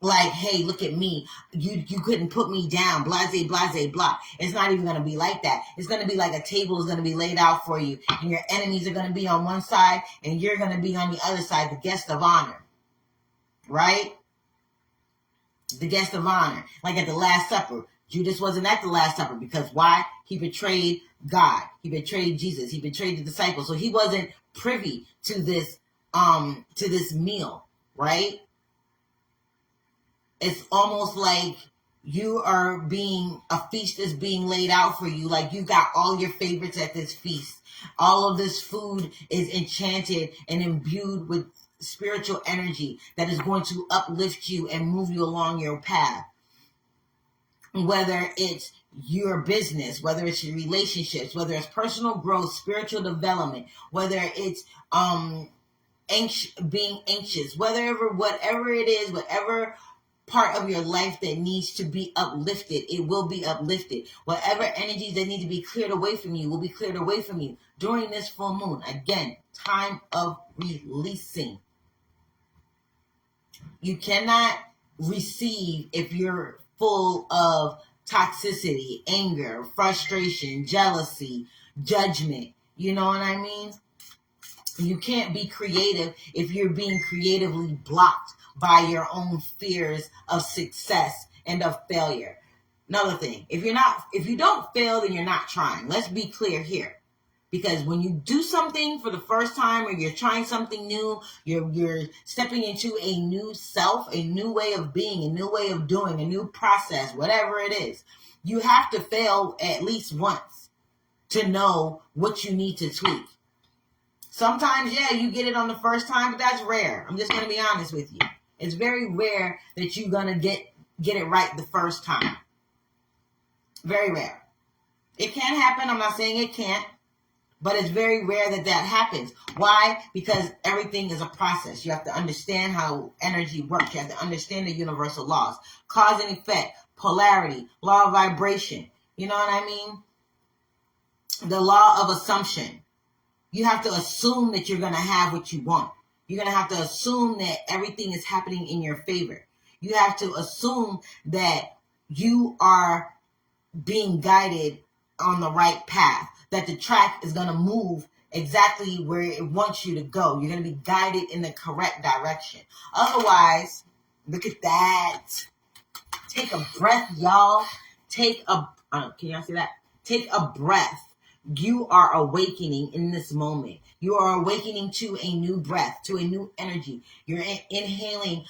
like, hey, look at me. You couldn't put me down. Blase, blase, blah. It's not even going to be like that. It's going to be like a table is going to be laid out for you. And your enemies are going to be on one side, and you're going to be on the other side, the guest of honor. Right? The guest of honor. Like at the Last Supper. Judas wasn't at the Last Supper because why? He betrayed God. He betrayed Jesus. He betrayed the disciples. So he wasn't privy to this meal. Right? It's almost like a feast is being laid out for you. Like you got all your favorites at this feast. All of this food is enchanted and imbued with spiritual energy that is going to uplift you and move you along your path. Whether it's your business, whether it's your relationships, whether it's personal growth, spiritual development, whether it's being anxious, whatever it is, whatever part of your life that needs to be uplifted, it will be uplifted. Whatever energies that need to be cleared away from you will be cleared away from you during this full moon. Again, time of releasing. You cannot receive if you're full of toxicity, anger, frustration, jealousy, judgment. You know what I mean? You can't be creative if you're being creatively blocked by your own fears of success and of failure. Another thing, if you don't fail, then you're not trying. Let's be clear here. Because when you do something for the first time, or you're trying something new, you're stepping into a new self, a new way of being, a new way of doing, a new process, whatever it is, you have to fail at least once to know what you need to tweak. Sometimes, yeah, you get it on the first time, but that's rare. I'm just going to be honest with you. It's very rare that you're going to get it right the first time. Very rare. It can happen. I'm not saying it can't. But it's very rare that happens. Why? Because everything is a process. You have to understand how energy works. You have to understand the universal laws. Cause and effect, polarity, law of vibration. You know what I mean? The law of assumption. You have to assume that you're going to have what you want. You're going to have to assume that everything is happening in your favor. You have to assume that you are being guided on the right path, that the track is going to move exactly where it wants you to go. You're going to be guided in the correct direction. Otherwise, look at that. Take a breath, y'all. Can y'all see that? Take a breath. You are awakening in this moment. You are awakening to a new breath, to a new energy. You're inhaling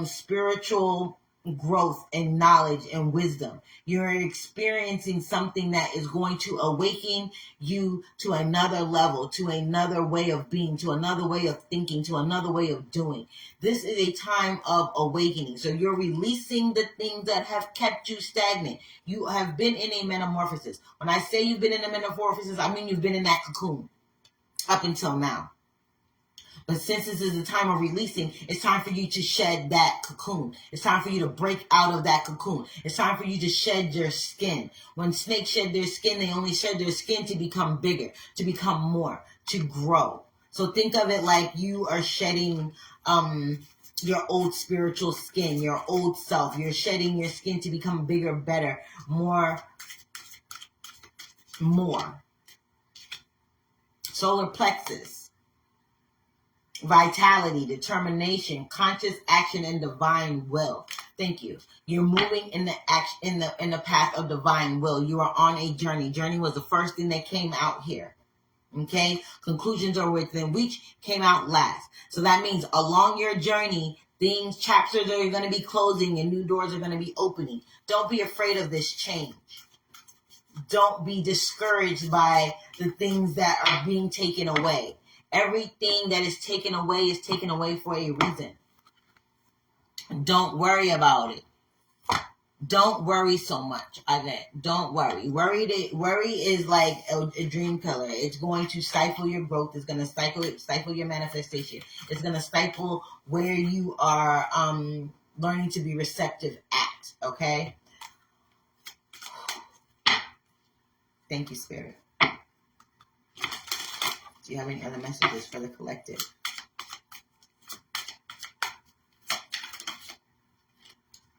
spiritual growth and knowledge and wisdom. You're experiencing something that is going to awaken you to another level, to another way of being, to another way of thinking, to another way of doing. This is a time of awakening. So you're releasing the things that have kept you stagnant. You have been in a metamorphosis. When I say you've been in a metamorphosis, I mean you've been in that cocoon up until now. But since this is a time of releasing, it's time for you to shed that cocoon. It's time for you to break out of that cocoon. It's time for you to shed your skin. When snakes shed their skin, they only shed their skin to become bigger, to become more, to grow. So think of it like you are shedding your old spiritual skin, your old self. You're shedding your skin to become bigger, better, more. Solar plexus. Vitality, determination, conscious action, and divine will. Thank you. You're moving in the action, in the path of divine will. You are on a journey. Journey was the first thing that came out here. Okay? Conclusions are within reach came out last. So that means along your journey, chapters are going to be closing and new doors are going to be opening. Don't be afraid of this change. Don't be discouraged by the things that are being taken away. Everything that is taken away for a reason. Don't worry about it. Don't worry so much. Don't worry. Worry is like a dream killer. It's going to stifle your growth. It's going to stifle your manifestation. It's going to stifle where you are learning to be receptive at. Okay? Thank you, Spirit. Do you have any other messages for the collective?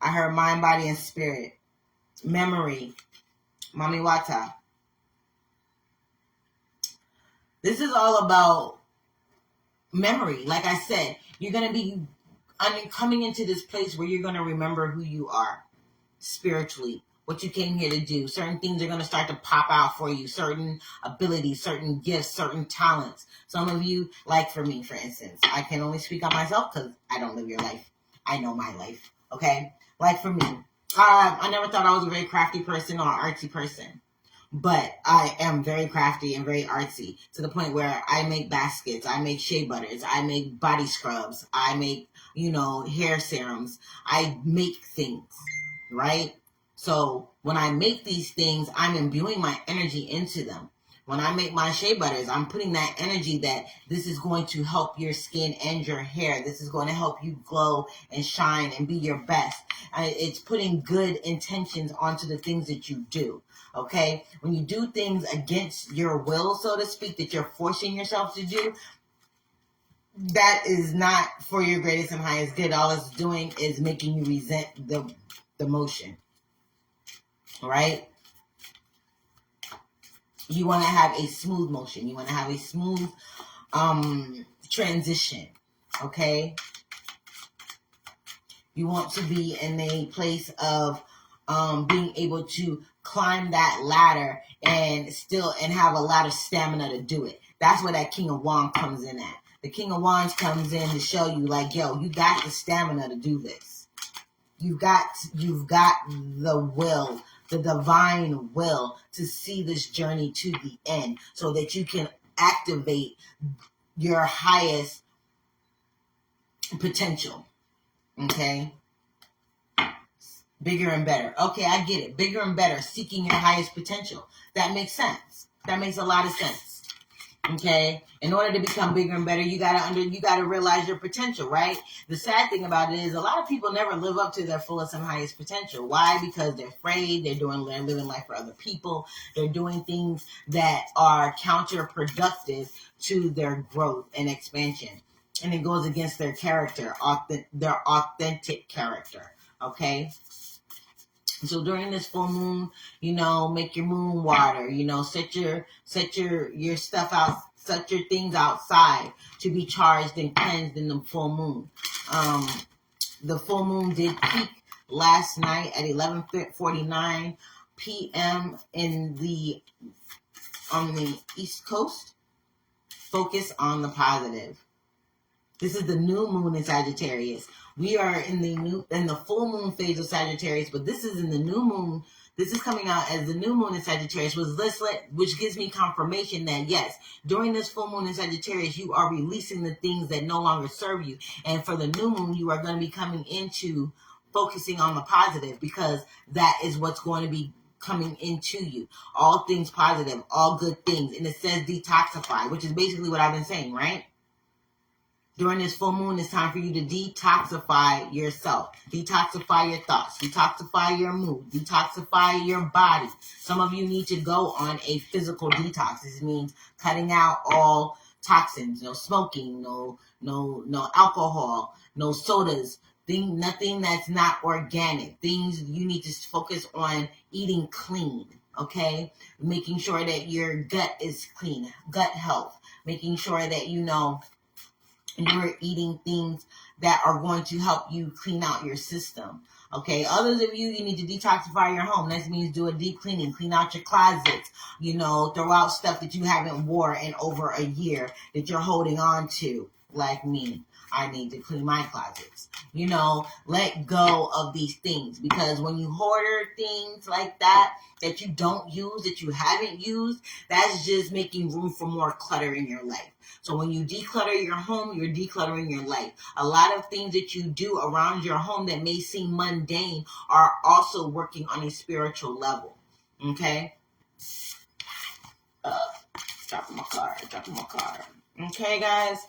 I heard mind, body, and spirit. Memory. Mami Wata. This is all about memory. Like I said, you're going to be coming into this place where you're going to remember who you are spiritually, what you came here to do. Certain things are going to start to pop out for you. Certain abilities, certain gifts, certain talents. Some of you, like for me, for instance, I can only speak on myself because I don't live your life. I know my life. Okay? Like for me, I never thought I was a very crafty person or artsy person. But I am very crafty and very artsy to the point where I make baskets, I make shea butters, I make body scrubs, I make, hair serums. I make things, right? So when I make these things, I'm imbuing my energy into them. When I make my shea butters, I'm putting that energy that this is going to help your skin and your hair. This is going to help you glow and shine and be your best. It's putting good intentions onto the things that you do. Okay? When you do things against your will, so to speak, that you're forcing yourself to do, that is not for your greatest and highest good. All it's doing is making you resent the motion. Right? You want to have a smooth motion. You want to have a smooth transition. Okay? You want to be in a place of being able to climb that ladder and have a lot of stamina to do it. That's where that King of Wands comes in at. The King of Wands comes in to show you like, yo, you got the stamina to do this. You've got the will, the divine will to see this journey to the end so that you can activate your highest potential. Okay? Bigger and better. Okay, I get it. Bigger and better, seeking your highest potential. That makes sense. That makes a lot of sense. Okay? In order to become bigger and better, you gotta realize your potential, right? The sad thing about it is a lot of people never live up to their fullest and highest potential. Why? Because they're afraid, they're living life for other people, they're doing things that are counterproductive to their growth and expansion. And it goes against their character, their authentic character. Okay? So during this full moon, make your moon water, set your stuff out, set your things outside to be charged and cleansed in the full moon. The full moon did peak last night at 11:49 p.m. on the East Coast. Focus on the positive. This is the new moon in Sagittarius. We are in the full moon phase of Sagittarius, but this is in the new moon. This is coming out as the new moon in Sagittarius, which gives me confirmation that yes, during this full moon in Sagittarius, you are releasing the things that no longer serve you. And for the new moon, you are going to be coming into focusing on the positive because that is what's going to be coming into you. All things positive, all good things. And it says detoxify, which is basically what I've been saying, right? During this full moon, it's time for you to detoxify yourself. Detoxify your thoughts. Detoxify your mood. Detoxify your body. Some of you need to go on a physical detox. This means cutting out all toxins. No smoking. No alcohol. No sodas. Nothing that's not organic. Things you need to focus on eating clean. Okay? Making sure that your gut is clean. Gut health. Making sure that you're eating things that are going to help you clean out your system. Okay, others of you, you need to detoxify your home. That means do a deep cleaning, clean out your closets, throw out stuff that you haven't wore in over a year that you're holding on to. Like me, I need to clean my closets. Let go of these things, because when you hoarder things like that you don't use, that you haven't used, that's just making room for more clutter in your life. So when you declutter your home, you're decluttering your life. A lot of things that you do around your home that may seem mundane are also working on a spiritual level. Okay? Dropping my card. Okay, guys?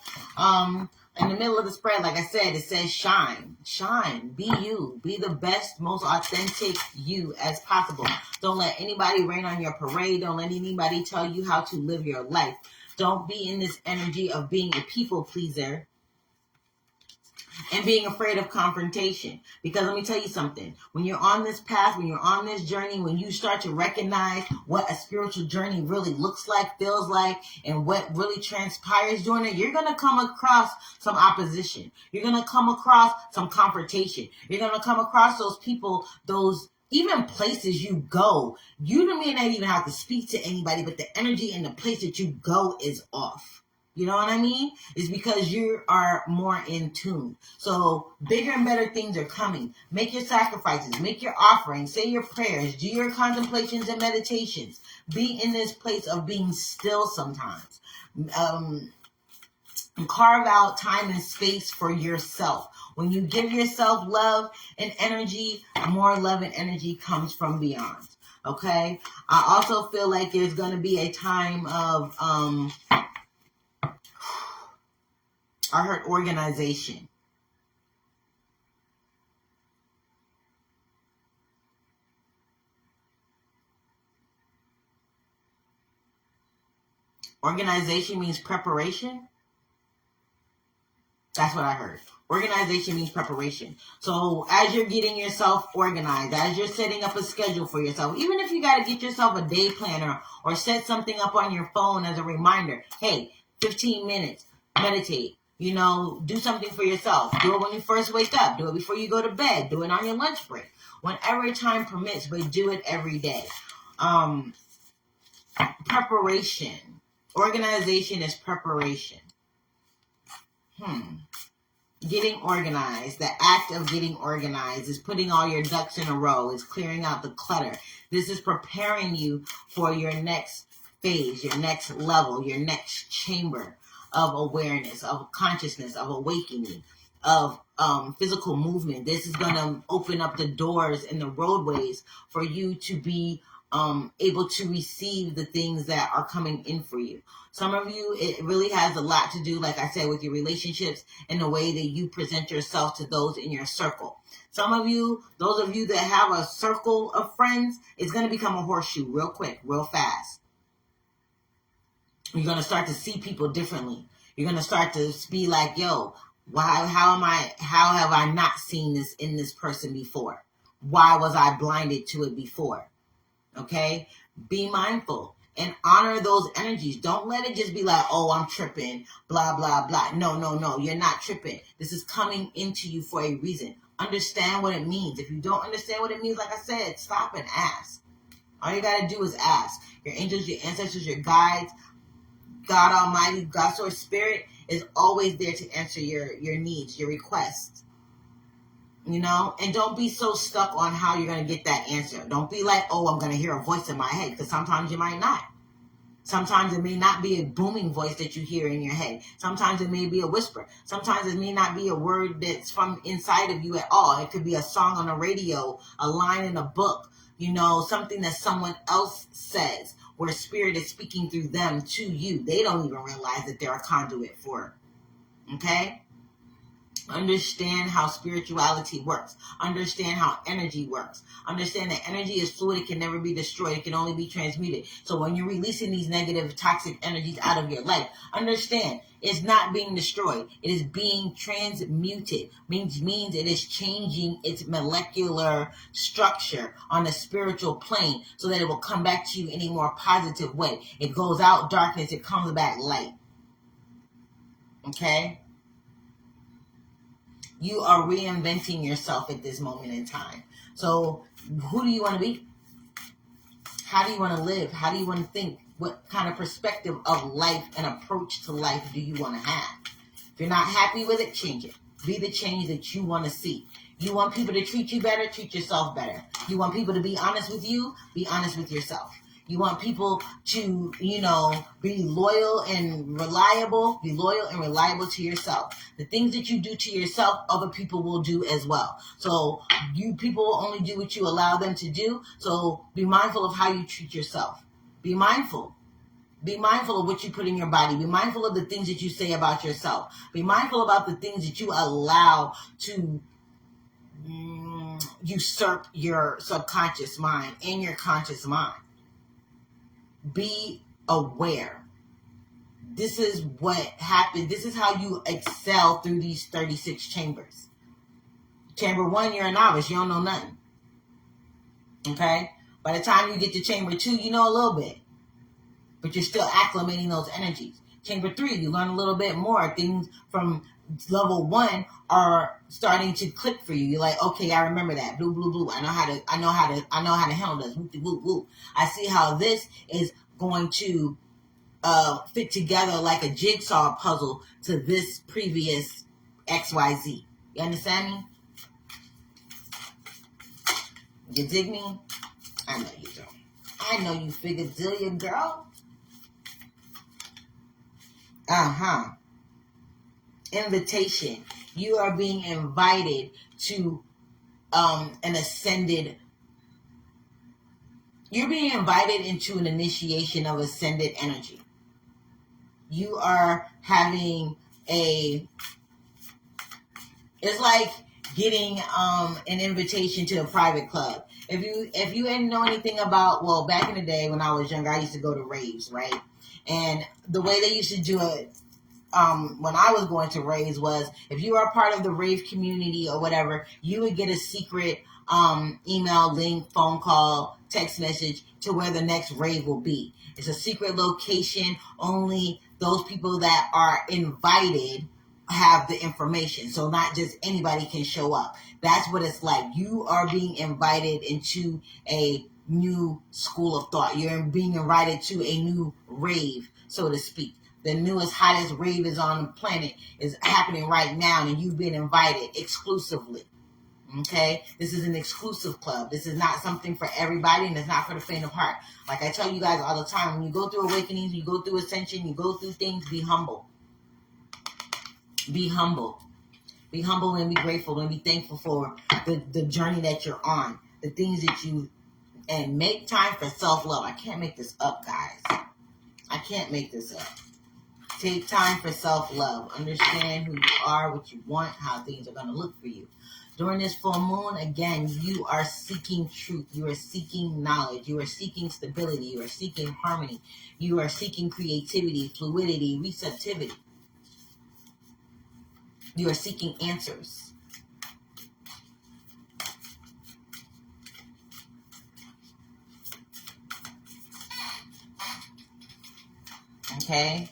In the middle of the spread, like I said, it says shine. Shine. Be you. Be the best, most authentic you as possible. Don't let anybody rain on your parade. Don't let anybody tell you how to live your life. Don't be in this energy of being a people pleaser and being afraid of confrontation. Because let me tell you something. When you're on this path, when you're on this journey, when you start to recognize what a spiritual journey really looks like, feels like, and what really transpires during it, you're going to come across some opposition. You're going to come across some confrontation. You're going to come across those people, those even places you go. You may not even have to speak to anybody, but the energy in the place that you go is off. You know what I mean? It's because you are more in tune. So bigger and better things are coming. Make your sacrifices. Make your offerings. Say your prayers. Do your contemplations and meditations. Be in this place of being still sometimes. Carve out time and space for yourself. When you give yourself love and energy, more love and energy comes from beyond. Okay? I also feel like there's going to be a time of... I heard organization. Organization means preparation. That's what I heard. Organization means preparation. So as you're getting yourself organized, as you're setting up a schedule for yourself, even if you got to get yourself a day planner or set something up on your phone as a reminder, hey, 15 minutes, meditate. Do something for yourself. Do it when you first wake up. Do it before you go to bed. Do it on your lunch break. Whenever time permits, but do it every day. Preparation. Organization is preparation. Getting organized. The act of getting organized is putting all your ducks in a row. Is clearing out the clutter. This is preparing you for your next phase, your next level, your next chamber of awareness, of consciousness, of awakening, of physical movement. This is going to open up the doors and the roadways for you to be able to receive the things that are coming in for you. Some of you, it really has a lot to do, like I said, with your relationships and the way that you present yourself to those in your circle. Some of you, those of you that have a circle of friends, it's going to become a horseshoe real quick, real fast. You're going to start to see people differently. You're going to start to be like, yo, how have I not seen this in this person before? Why was I blinded to it before? Okay? Be mindful and honor those energies. Don't let it just be like, oh, I'm tripping, blah, blah, blah. No. You're not tripping. This is coming into you for a reason. Understand what it means. If you don't understand what it means, like I said, stop and ask. All you got to do is ask. Your angels, your ancestors, your guides, God Almighty, God Source Spirit is always there to answer your needs, your requests. And don't be so stuck on how you're going to get that answer. Don't be like, oh, I'm going to hear a voice in my head, because sometimes you might not. Sometimes it may not be a booming voice that you hear in your head. Sometimes it may be a whisper. Sometimes it may not be a word that's from inside of you at all. It could be a song on the radio, a line in a book, something that someone else says, where spirit is speaking through them to you. They don't even realize that they're a conduit for it. Okay? Understand how spirituality works. Understand how energy works. Understand that energy is fluid. It can never be destroyed. It can only be transmuted. So when you're releasing these negative, toxic energies out of your life, understand it's not being destroyed. It is being transmuted. Means it is changing its molecular structure on the spiritual plane so that it will come back to you in a more positive way. It goes out darkness. It comes back light. Okay? You are reinventing yourself at this moment in time. So who do you want to be? How do you want to live? How do you want to think? What kind of perspective of life and approach to life do you want to have? If you're not happy with it, change it. Be the change that you want to see. You want people to treat you better, treat yourself better. You want people to be honest with you, be honest with yourself. You want people to, be loyal and reliable. Be loyal and reliable to yourself. The things that you do to yourself, other people will do as well. So people will only do what you allow them to do. So be mindful of how you treat yourself. Be mindful. Be mindful of what you put in your body. Be mindful of the things that you say about yourself. Be mindful about the things that you allow to usurp your subconscious mind and your conscious mind. Be aware. This is what happened. This is how you excel through these 36 chambers. Chamber 1, you're a novice. You don't know nothing. Okay? By the time you get to chamber 2, you know a little bit. But you're still acclimating those energies. Chamber 3, you learn a little bit more. Things from level 1 are starting to click for you. You're like, okay, I remember that. Blue, blue, blue. I know how to handle this. Whoop, whoop, whoop. I see how this is going to fit together like a jigsaw puzzle to this previous XYZ. You understand me? You dig me? I know you don't. I know you figured, girl. Invitation. You are being invited to an ascended. You're being invited into an initiation of ascended energy. You are having it's like getting an invitation to a private club. If you didn't know anything about, well, back in the day when I was younger, I used to go to raves, right? And the way they used to do it when I was going to raves was, if you are a part of the rave community or whatever, you would get a secret email, link, phone call, text message to where the next rave will be. It's a secret location. Only those people that are invited have the information. So not just anybody can show up. That's what it's like. You are being invited into a new school of thought. You're being invited to a new rave, so to speak. The newest, hottest rave is on the planet is happening right now, and you've been invited exclusively. Okay? This is an exclusive club. This is not something for everybody, and it's not for the faint of heart. Like I tell you guys all the time, when you go through awakenings, you go through ascension, you go through things, be humble. Be humble. Be humble and be grateful and be thankful for the journey that you're on. The things that you... And make time for self-love. I can't make this up, guys. I can't make this up. Take time for self-love. Understand who you are, what you want, how things are going to look for you. During this full moon, again, you are seeking truth. You are seeking knowledge. You are seeking stability. You are seeking harmony. You are seeking creativity, fluidity, receptivity. You are seeking answers. Okay?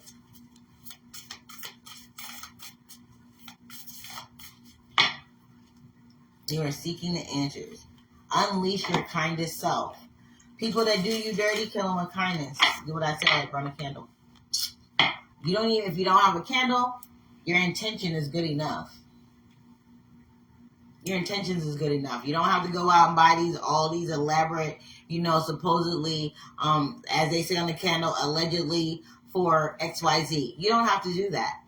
You are seeking the answers. Unleash your kindest self. People that do you dirty, kill them with kindness. Do what I said, burn a candle. If you don't have a candle, your intention is good enough. Your intentions is good enough. You don't have to go out and buy all these elaborate, supposedly, as they say on the candle, allegedly for XYZ. You don't have to do that.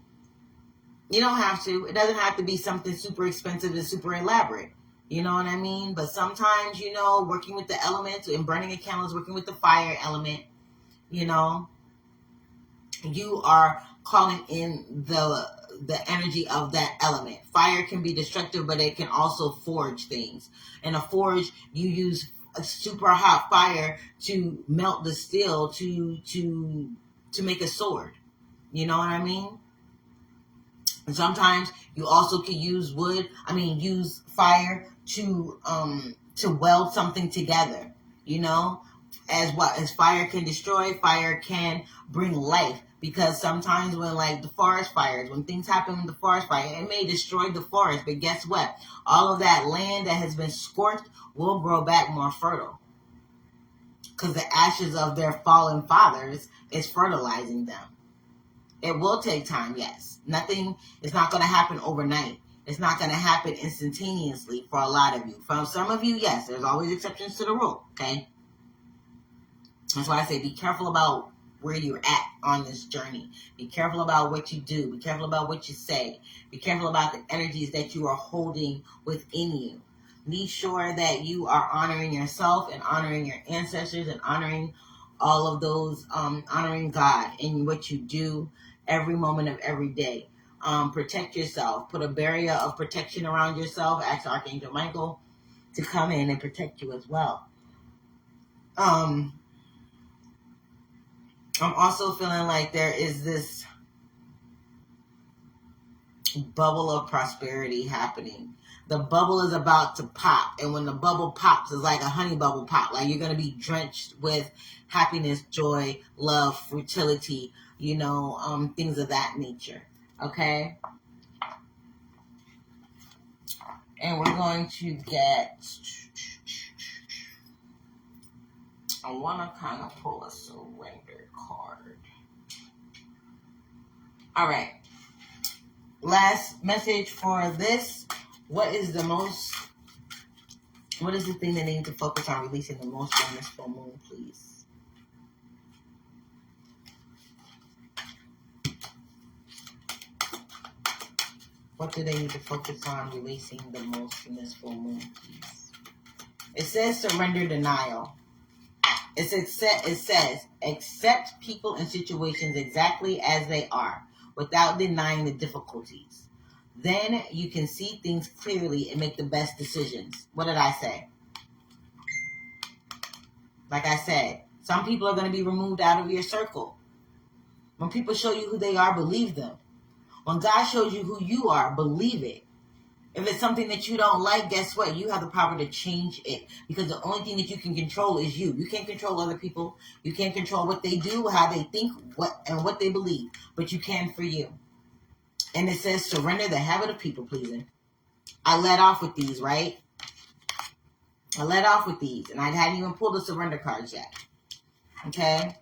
You don't have to. It doesn't have to be something super expensive and super elaborate. You know what I mean? But sometimes, working with the elements and burning a candle is working with the fire element. You are calling in the energy of that element. Fire can be destructive, but it can also forge things. In a forge, you use a super hot fire to melt the steel to make a sword. You know what I mean? And sometimes you also can use use fire to weld something together. As fire can destroy, fire can bring life. Because sometimes when like the forest fires, when things happen with the forest fire, it may destroy the forest, but guess what? All of that land that has been scorched will grow back more fertile. Because the ashes of their fallen fathers is fertilizing them. It will take time, yes. Nothing is not going to happen overnight. It's not going to happen instantaneously for a lot of you. For some of you, yes, there's always exceptions to the rule, okay? That's why I say be careful about where you're at on this journey. Be careful about what you do. Be careful about what you say. Be careful about the energies that you are holding within you. Be sure that you are honoring yourself and honoring your ancestors and honoring all of those, honoring God in what you do every moment of every day. Protect yourself. Put a barrier of protection around yourself. Ask Archangel Michael to come in and protect you as well. I'm also feeling like there is this bubble of prosperity happening. The bubble is about to pop, and when the bubble pops, it's like a honey bubble pop. Like you're going to be drenched with happiness, joy, love, fertility, things of that nature. Okay? And we're going to get... I want to kind of pull a surrender card. All right. Last message for this. What is the thing that they need to focus on releasing the most on this full moon, please? What do they need to focus on releasing the most in this full moon, please? It says surrender denial. It says accept people and situations exactly as they are without denying the difficulties. Then you can see things clearly and make the best decisions. What did I say? Like I said, some people are going to be removed out of your circle. When people show you who they are, believe them. When God shows you who you are, believe it. If it's something that you don't like, guess what? You have the power to change it. Because the only thing that you can control is you. You can't control other people. You can't control what they do, how they think, what they believe. But you can for you. And it says surrender the habit of people pleasing. I let off with these, right? I let off with these. And I hadn't even pulled the surrender cards yet. Okay?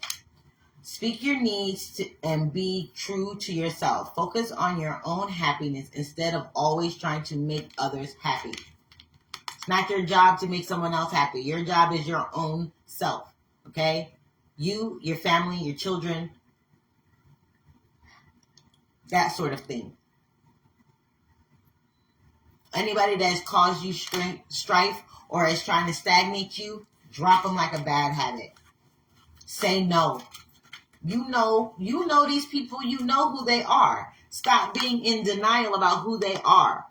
Speak your needs and be true to yourself. Focus on your own happiness instead of always trying to make others happy. It's not your job to make someone else happy. Your job is your own self. Okay? You, your family, your children, that sort of thing. Anybody that has caused you strife or is trying to stagnate you, drop them like a bad habit. Say no. You know these people, you know who they are. Stop being in denial about who they are,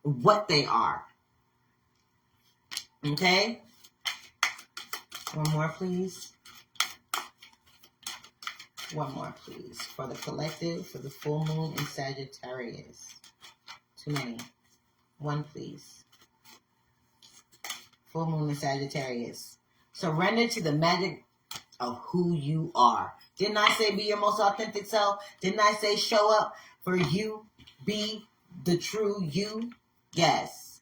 what they are. Okay? One more, please. One more, please. For the collective, for the full moon in Sagittarius. Too many. One, please. Full moon in Sagittarius. Surrender to the magic of who you are. Didn't I say be your most authentic self? Didn't I say show up for you? Be the true you? Yes.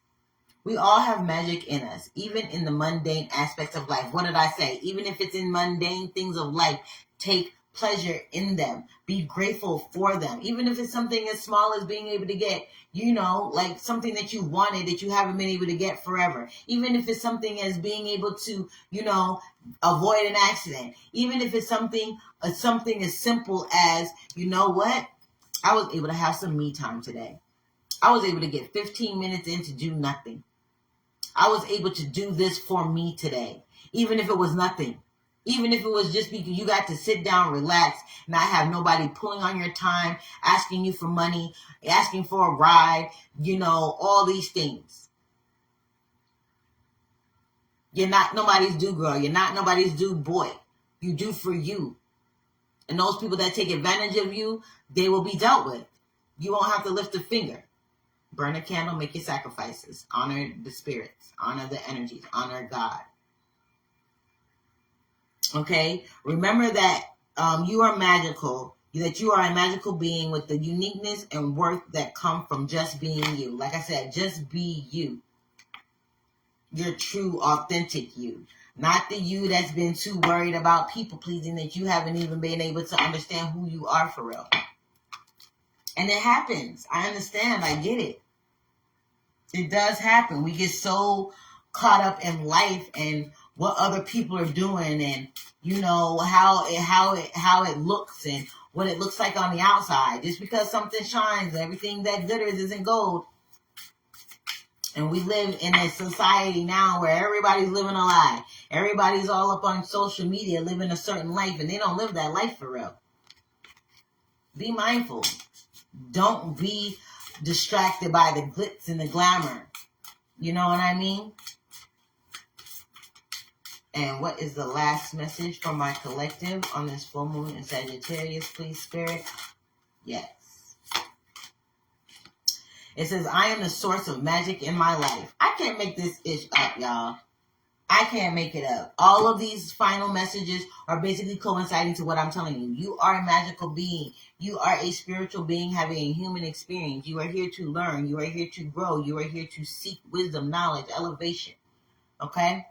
We all have magic in us, even in the mundane aspects of life. What did I say? Even if it's in mundane things of life, take pleasure in them. Be grateful for them. Even if it's something as small as being able to get, like something that you wanted that you haven't been able to get forever. Even if it's something as being able to, avoid an accident. Even if it's something as simple as, what? I was able to have some me time today. I was able to get 15 minutes in to do nothing. I was able to do this for me today. Even if it was nothing. Even if it was just because you got to sit down, relax, not have nobody pulling on your time, asking you for money, asking for a ride, all these things. You're not nobody's do girl. You're not nobody's do boy. You do for you. And those people that take advantage of you, they will be dealt with. You won't have to lift a finger. Burn a candle, make your sacrifices. Honor the spirits. Honor the energies. Honor God. Okay? Remember that you are magical, that you are a magical being with the uniqueness and worth that come from just being you. Like I said, just be you. Your true, authentic you. Not the you that's been too worried about people pleasing that you haven't even been able to understand who you are for real. And it happens. I understand. I get it. It does happen. We get so caught up in life and what other people are doing, and you know how it looks and what it looks like on the outside. Just because something shines, everything that glitters isn't gold. And we live in a society now where everybody's living a lie. Everybody's all up on social media living a certain life, and they don't live that life for real. Be mindful. Don't be distracted by the glitz and the glamour. You know what I mean? And what is the last message from my collective on this full moon in Sagittarius, please, Spirit? Yes. It says, I am the source of magic in my life. I can't make this ish up, y'all. I can't make it up. All of these final messages are basically coinciding to what I'm telling you. You are a magical being. You are a spiritual being having a human experience. You are here to learn. You are here to grow. You are here to seek wisdom, knowledge, elevation. Okay?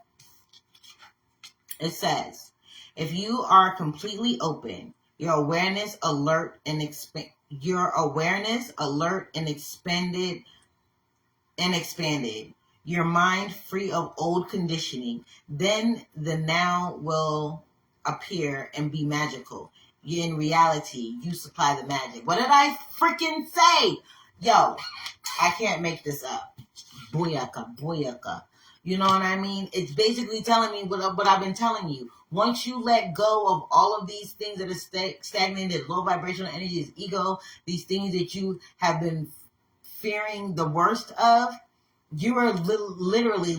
It says, if you are completely open, your awareness alert and expanded, your mind free of old conditioning, then the now will appear and be magical. In reality, you supply the magic. What did I freaking say? Yo, I can't make this up. Booyaka, booyaka. You know what I mean? It's basically telling me what I've been telling you. Once you let go of all of these things that are stagnated, low vibrational energies, ego, these things that you have been fearing the worst of, you are literally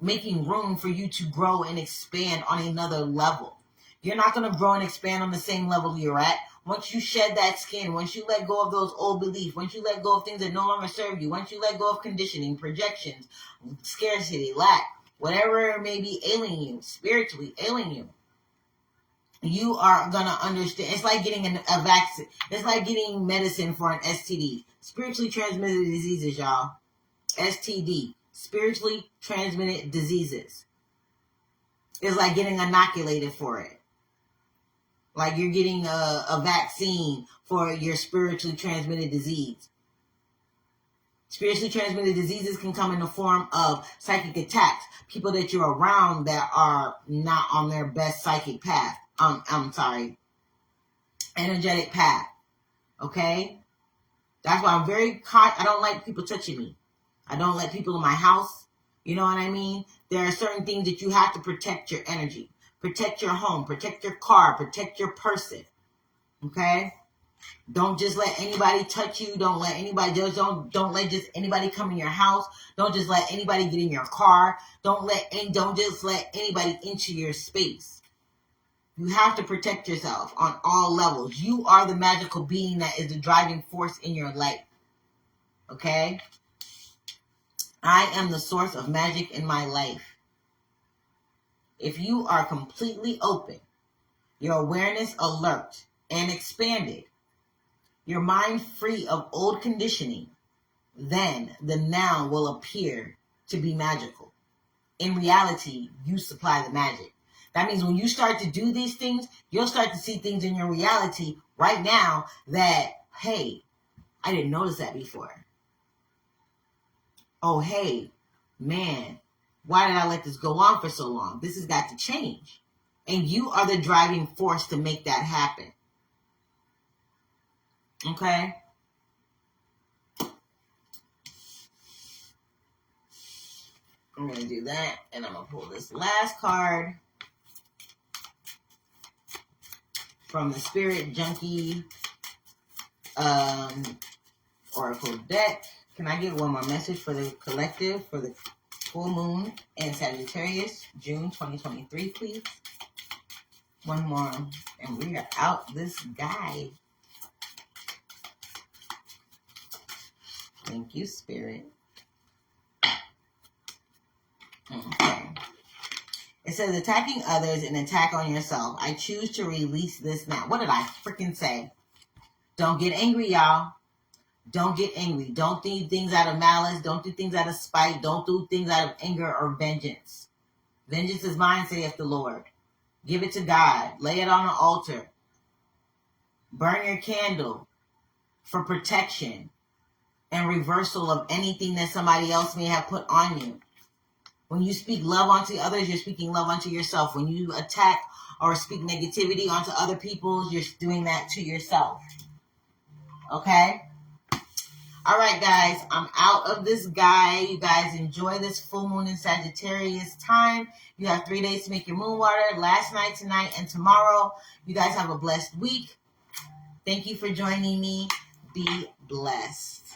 making room for you to grow and expand on another level. You're not going to grow and expand on the same level you're at. Once you shed that skin, once you let go of those old beliefs, once you let go of things that no longer serve you, once you let go of conditioning, projections, scarcity, lack, whatever may be ailing you, spiritually ailing you, you are going to understand. It's like getting a vaccine. It's like getting medicine for an STD. Spiritually transmitted diseases, y'all. STD. Spiritually transmitted diseases. It's like getting inoculated for it. Like you're getting a vaccine for your spiritually transmitted disease. Spiritually transmitted diseases can come in the form of psychic attacks. People that you're around that are not on their best psychic path. Energetic path. Okay? That's why I don't like people touching me. I don't let people in my house. You know what I mean? There are certain things that you have to protect your energy. Protect your home. Protect your car. Protect your person. Okay? Don't just let anybody touch you. Don't let anybody judge. Don't let just anybody come in your house. Don't just let anybody get in your car. Don't just let anybody into your space. You have to protect yourself on all levels. You are the magical being that is the driving force in your life. Okay? I am the source of magic in my life. If you are completely open, your awareness alert and expanded, your mind free of old conditioning, then the now will appear to be magical. In reality, you supply the magic. That means when you start to do these things, you'll start to see things in your reality right now that, hey, I didn't notice that before. Oh, hey, man, why did I let this go on for so long? This has got to change. And you are the driving force to make that happen. Okay? I'm going to do that, and I'm going to pull this last card from the Spirit Junkie Oracle deck. Can I get one more message for the collective for the full moon in Sagittarius, June 2023, please? One more, and we are out this guy. Thank you, Spirit. Okay. It says attacking others and attack on yourself. I choose to release this now. What did I freaking say? Don't get angry, y'all. Don't get angry. Don't do things out of malice. Don't do things out of spite. Don't do things out of anger or vengeance. Vengeance is mine, saith the Lord. Give it to God. Lay it on an altar. Burn your candle for protection and reversal of anything that somebody else may have put on you. When you speak love onto others, you're speaking love onto yourself. When you attack or speak negativity onto other people, you're doing that to yourself. Okay? All right, guys. I'm out of this guide. You guys enjoy this full moon in Sagittarius time. You have 3 days to make your moon water. Last night, tonight, and tomorrow. You guys have a blessed week. Thank you for joining me. Be blessed.